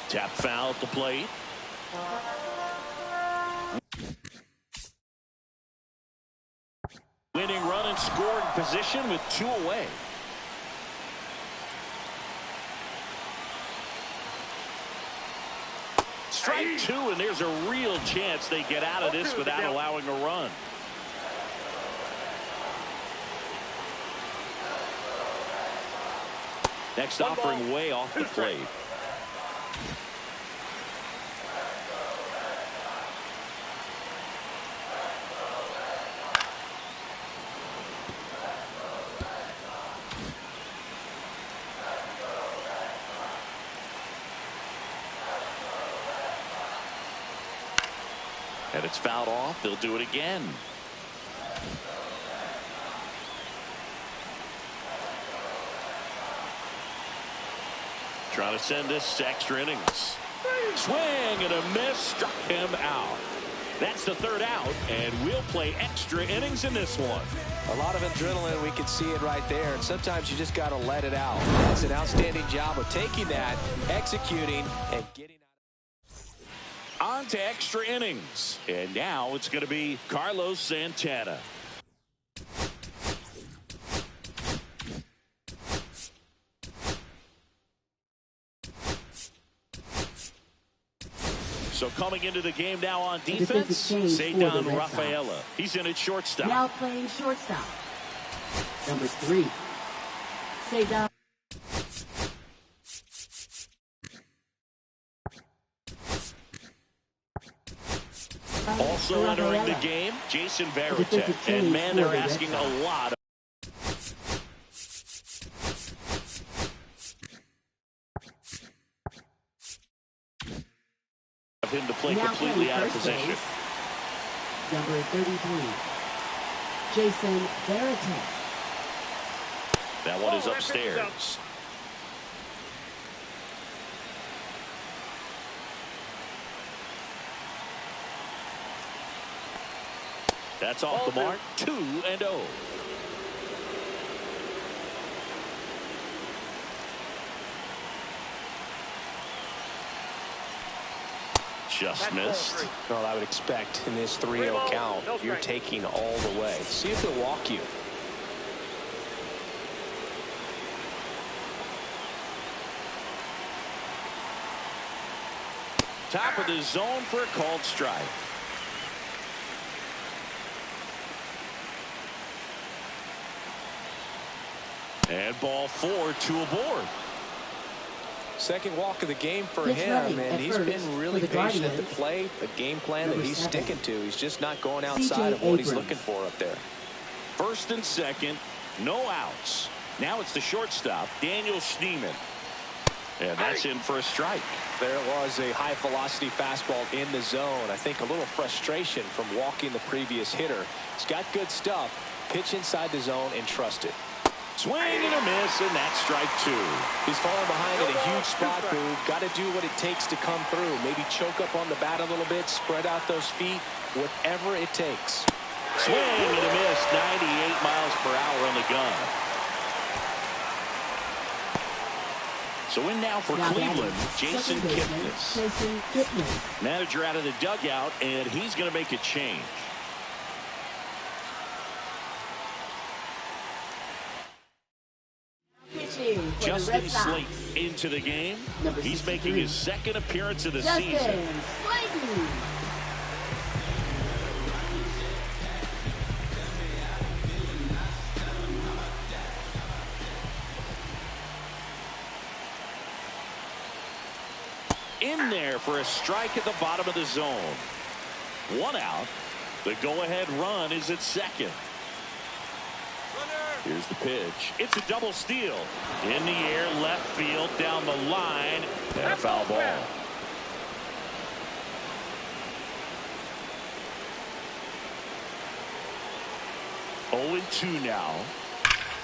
B: Tap foul at the plate. Winning run and scoring position with 2 away. Strike 2, and there's a real chance they get out of this without allowing a run. Next offering way off the plate. And it's fouled off. They'll do it again. Trying to send this to extra innings. Swing and a miss, struck him out. That's the 3rd out, and we'll play extra innings in this one.
C: A lot of adrenaline, we can see it right there, and sometimes you just got to let it out. It's an outstanding job of taking that, executing, and getting out.
B: On to extra innings, and now it's going to be Carlos Santana. So coming into the game now on
E: defensive
B: defense,
E: change for the
B: Cedar
E: Red
B: Rafaela.
E: Sox.
B: He's in at shortstop.
E: Now playing shortstop. Number 3. Cedar.
B: Also entering the game, Jason Varitek. And man, they're asking a lot of him to play completely out of position.
E: Base, number 33, Jason Varitek.
B: That one is upstairs. That's off the mark. 2-0. Just missed.
C: Well, I would expect in this 3-0 count, you're taking all the way. See if they'll walk you.
B: Top of the zone for a called strike. And ball 4, 2 aboard.
C: Second walk of the game for
E: Pitch
C: him,
E: running
C: and
E: at
C: he's
E: first
C: been really
E: for the
C: patient at the
E: Guardians.
C: plate. A game plan that
E: Number
C: he's
E: 7.
C: sticking to. He's just not going outside of what he's
E: Abrams.
C: looking for up there.
B: First and second, no outs. Now it's the shortstop, Daniel Schneemann. And that's in for a strike.
C: There was a high velocity fastball in the zone. I think a little frustration from walking the previous hitter. He's got good stuff. Pitch inside the zone and trust it.
B: Swing and a miss, and that's strike 2.
C: He's falling behind in a huge spot, Boog. Got to do what it takes to come through. Maybe choke up on the bat a little bit, spread out those feet, whatever it takes.
B: Swing and a miss, 98 miles per hour on the gun. So in now for Cleveland, Jason Kipnis. Manager out of the dugout, and he's going to make a change. Justin Slate into the game. He's making his second appearance of the season. In there for a strike at the bottom of the zone. 1 out. The go-ahead run is at second. Here's the pitch. It's a double steal. In the air, left field, down the line, and a foul ball. Oh, 0-2 now.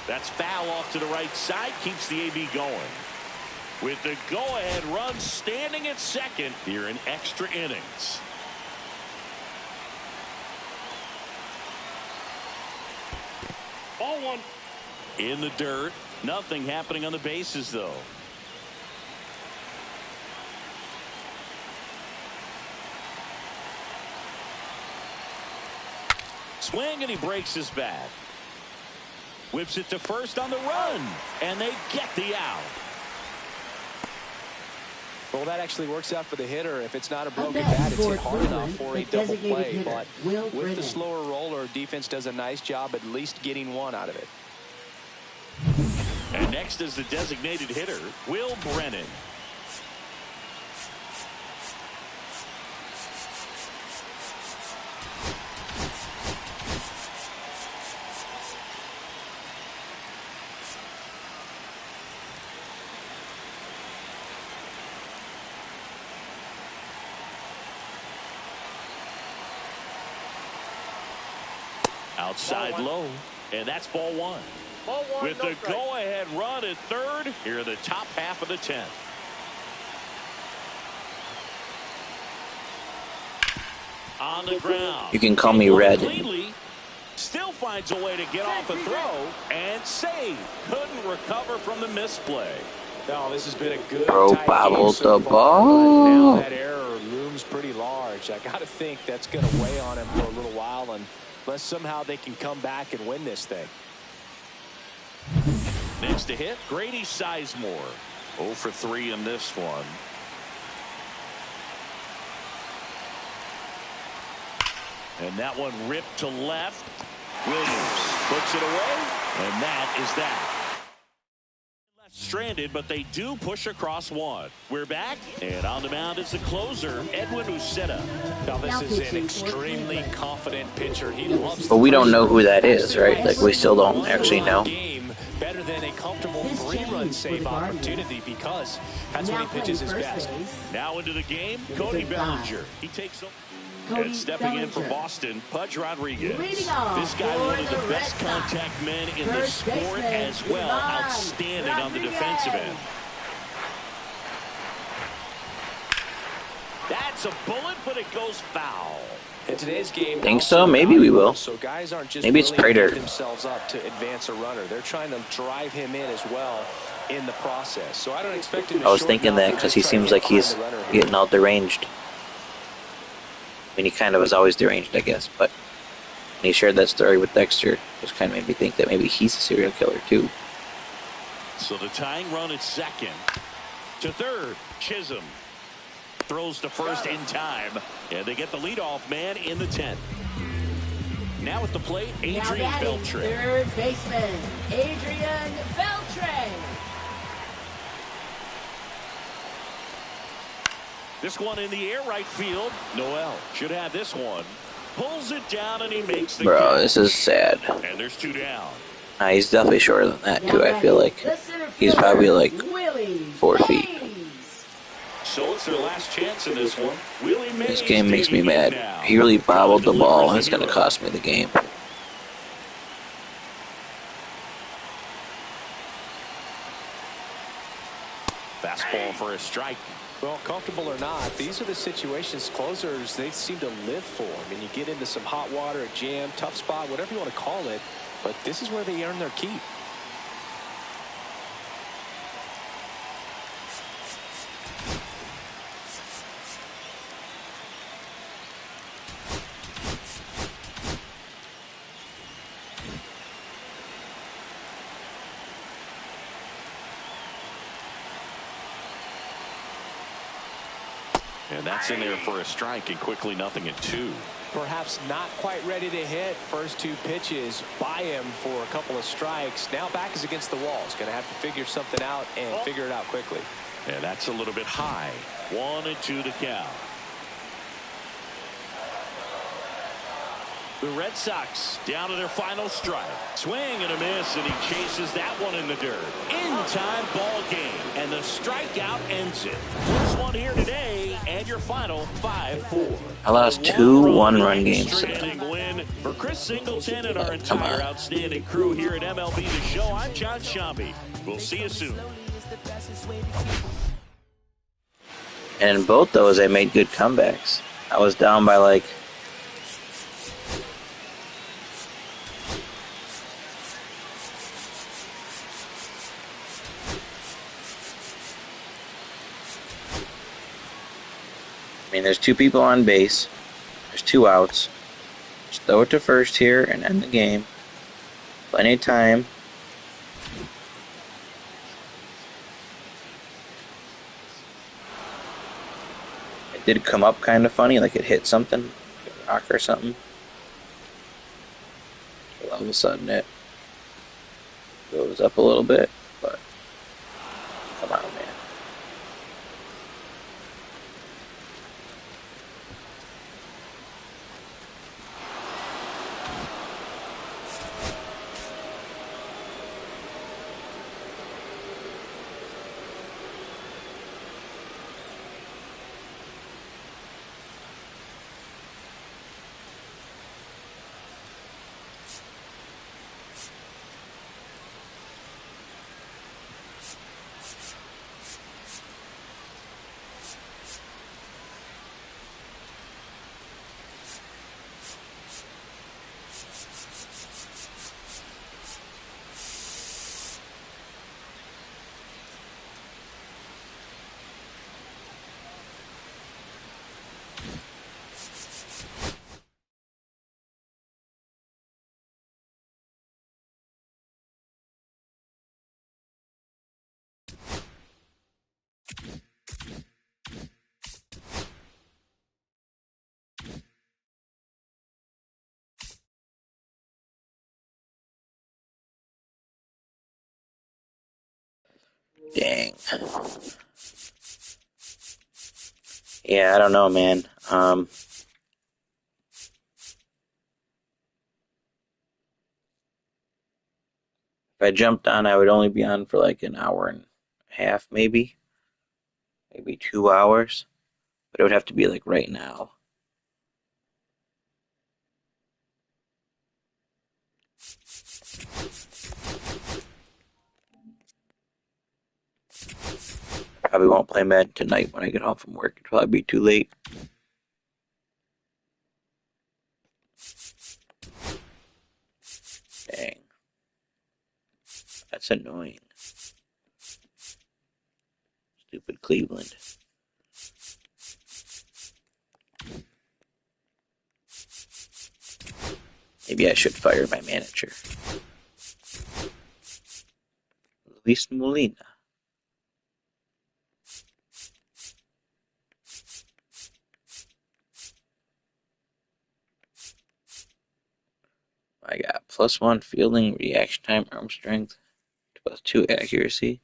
B: That's foul off to the right side. Keeps the AB going. With the go-ahead run standing at second here in extra innings.
D: Ball 1.
B: In the dirt. Nothing happening on the bases, though. Swing, and he breaks his bat. Whips it to first on the run, and they get the out.
C: Well, that actually works out for the hitter. If it's not a broken bat, it's hit hard enough for a double play. But with the slower roller, defense does a nice job at least getting one out of it.
B: And next is the designated hitter, Will Brennan. Outside low, and that's ball 1.
D: Ball 1,
B: With the go-ahead run at third, here in the top half of the 10th. On the ground.
A: You can call me Red.
B: Still finds a way to get off a throw and save. Couldn't recover from the misplay.
C: No, this has been a good
A: Bro bobbled the ball.
C: Now that error looms pretty large. I got to think that's going to weigh on him for a little while, unless somehow they can come back and win this thing.
B: Next to hit, Grady Sizemore. 0 for 3 in this one. And that one ripped to left. Williams puts it away, and that is that. Stranded, but they do push across one. We're back, and on the mound is the closer, Edwin Uceta.
C: Now this is an extremely confident pitcher. He loves.
A: But we don't know who that is, right? Like, we still don't actually know.
C: Better than a comfortable 3-run save opportunity because that's when he pitches his best.
B: Now into the game, Cody Bellinger. He takes over. And stepping in for Boston, Pudge Rodriguez. This guy, one of the best contact men in the sport as well. Outstanding on the defensive end. That's a bullet, but it goes foul.
C: In today's game,
A: Think so? Maybe we will.
C: So guys aren't just
A: maybe it's Prater.
C: Themselves up to advance a runner. They're trying to drive him in as well in the process. So I don't expect him to.
A: I was thinking that because he seems like he's getting all deranged. I mean, he kind of was always deranged, I guess, but when he shared that story with Dexter, just kind of made me think that maybe he's a serial killer, too.
B: So the tying run at second. To third, Chisholm throws to first in time, and they get the leadoff man in the 10th. Now at the plate, Adrian Beltre.
E: Third baseman, Adrian Beltre.
B: This one in the air, right field. Noel should have this one. Pulls it down, and he makes the
A: Bro,
B: catch.
A: this is sad.
B: And there's 2 down.
A: He's definitely shorter than that, too. I feel like he's probably like 4 feet.
B: So it's their last chance in this one. Willie Mays
A: This game makes me
B: taking it
A: mad.
B: now.
A: He really bobbled the ball, and it's going to cost me the game.
B: Fastball for a strike.
C: Well, comfortable or not, these are the situations closers they seem to live for. I mean, you get into some hot water, a jam, tough spot, whatever you want to call it, but this is where they earn their keep.
B: And that's in there for a strike, and quickly 0-2.
C: Perhaps not quite ready to hit. First 2 pitches by him for a couple of strikes. Now back is against the wall. He's going to have to figure something out and figure it out quickly.
B: And that's a little bit high. 1-2 to count. The Red Sox down to their final strike. Swing and a miss, and he chases that one in the dirt. In-time ball game, and the strikeout ends it. First one here today, and your final 5-4.
A: I lost 2 one-run games.
B: Outstanding win for Chris Singleton and our entire outstanding crew here at MLB The Show. I'm John Shambi. We'll see you soon.
A: And in both those, I made good comebacks. I was down by like... I mean, there's 2 people on base. There's 2 outs. Just throw it to first here and end the game. Plenty of time. It did come up kind of funny, like it hit something, a rock or something. All of a sudden it goes up a little bit, but come on, man. Dang. Yeah, I don't know, man. If I jumped on, I would only be on for like an hour and a half, maybe 2 hours. But it would have to be like right now. Probably won't play Madden tonight when I get home from work. It'll probably be too late. Dang. That's annoying. Stupid Cleveland. Maybe I should fire my manager. Luis Molina. I got +1 fielding, reaction time, arm strength, +2 accuracy,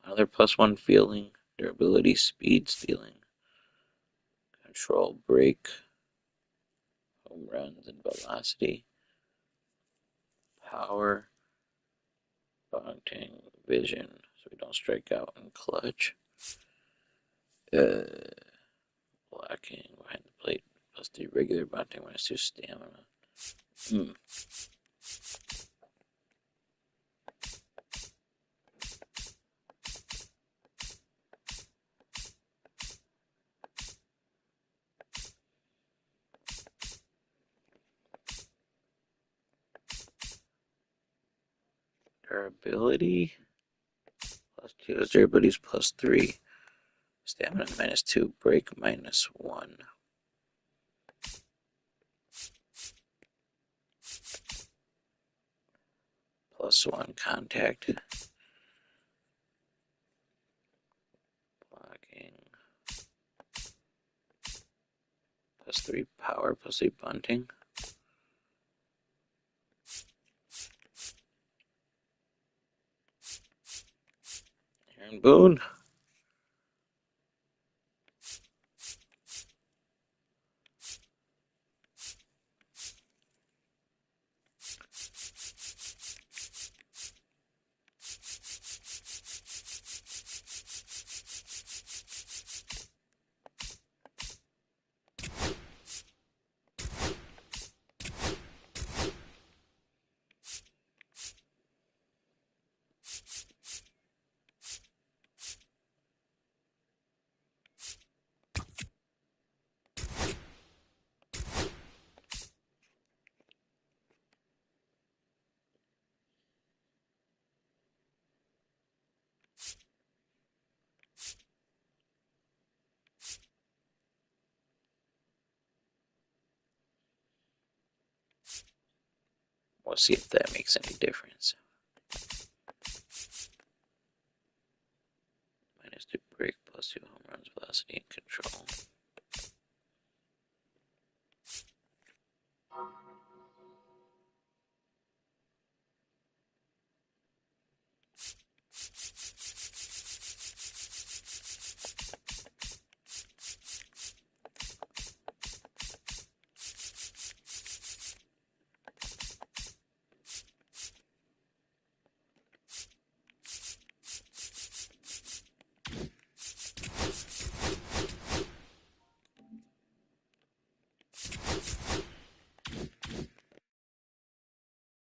A: another +1 fielding, durability, speed, stealing, control, break, home runs, and velocity, power, bunting, vision, so we don't strike out in clutch, blocking behind the plate, +3 regular bunting, -2 stamina. Durability +2, durability is +3, stamina -2, break -1. +1 contact, blocking, +3 power, +3 bunting. Aaron Boone. We'll see if that makes any difference. -2 break, +2 home runs, velocity, and control.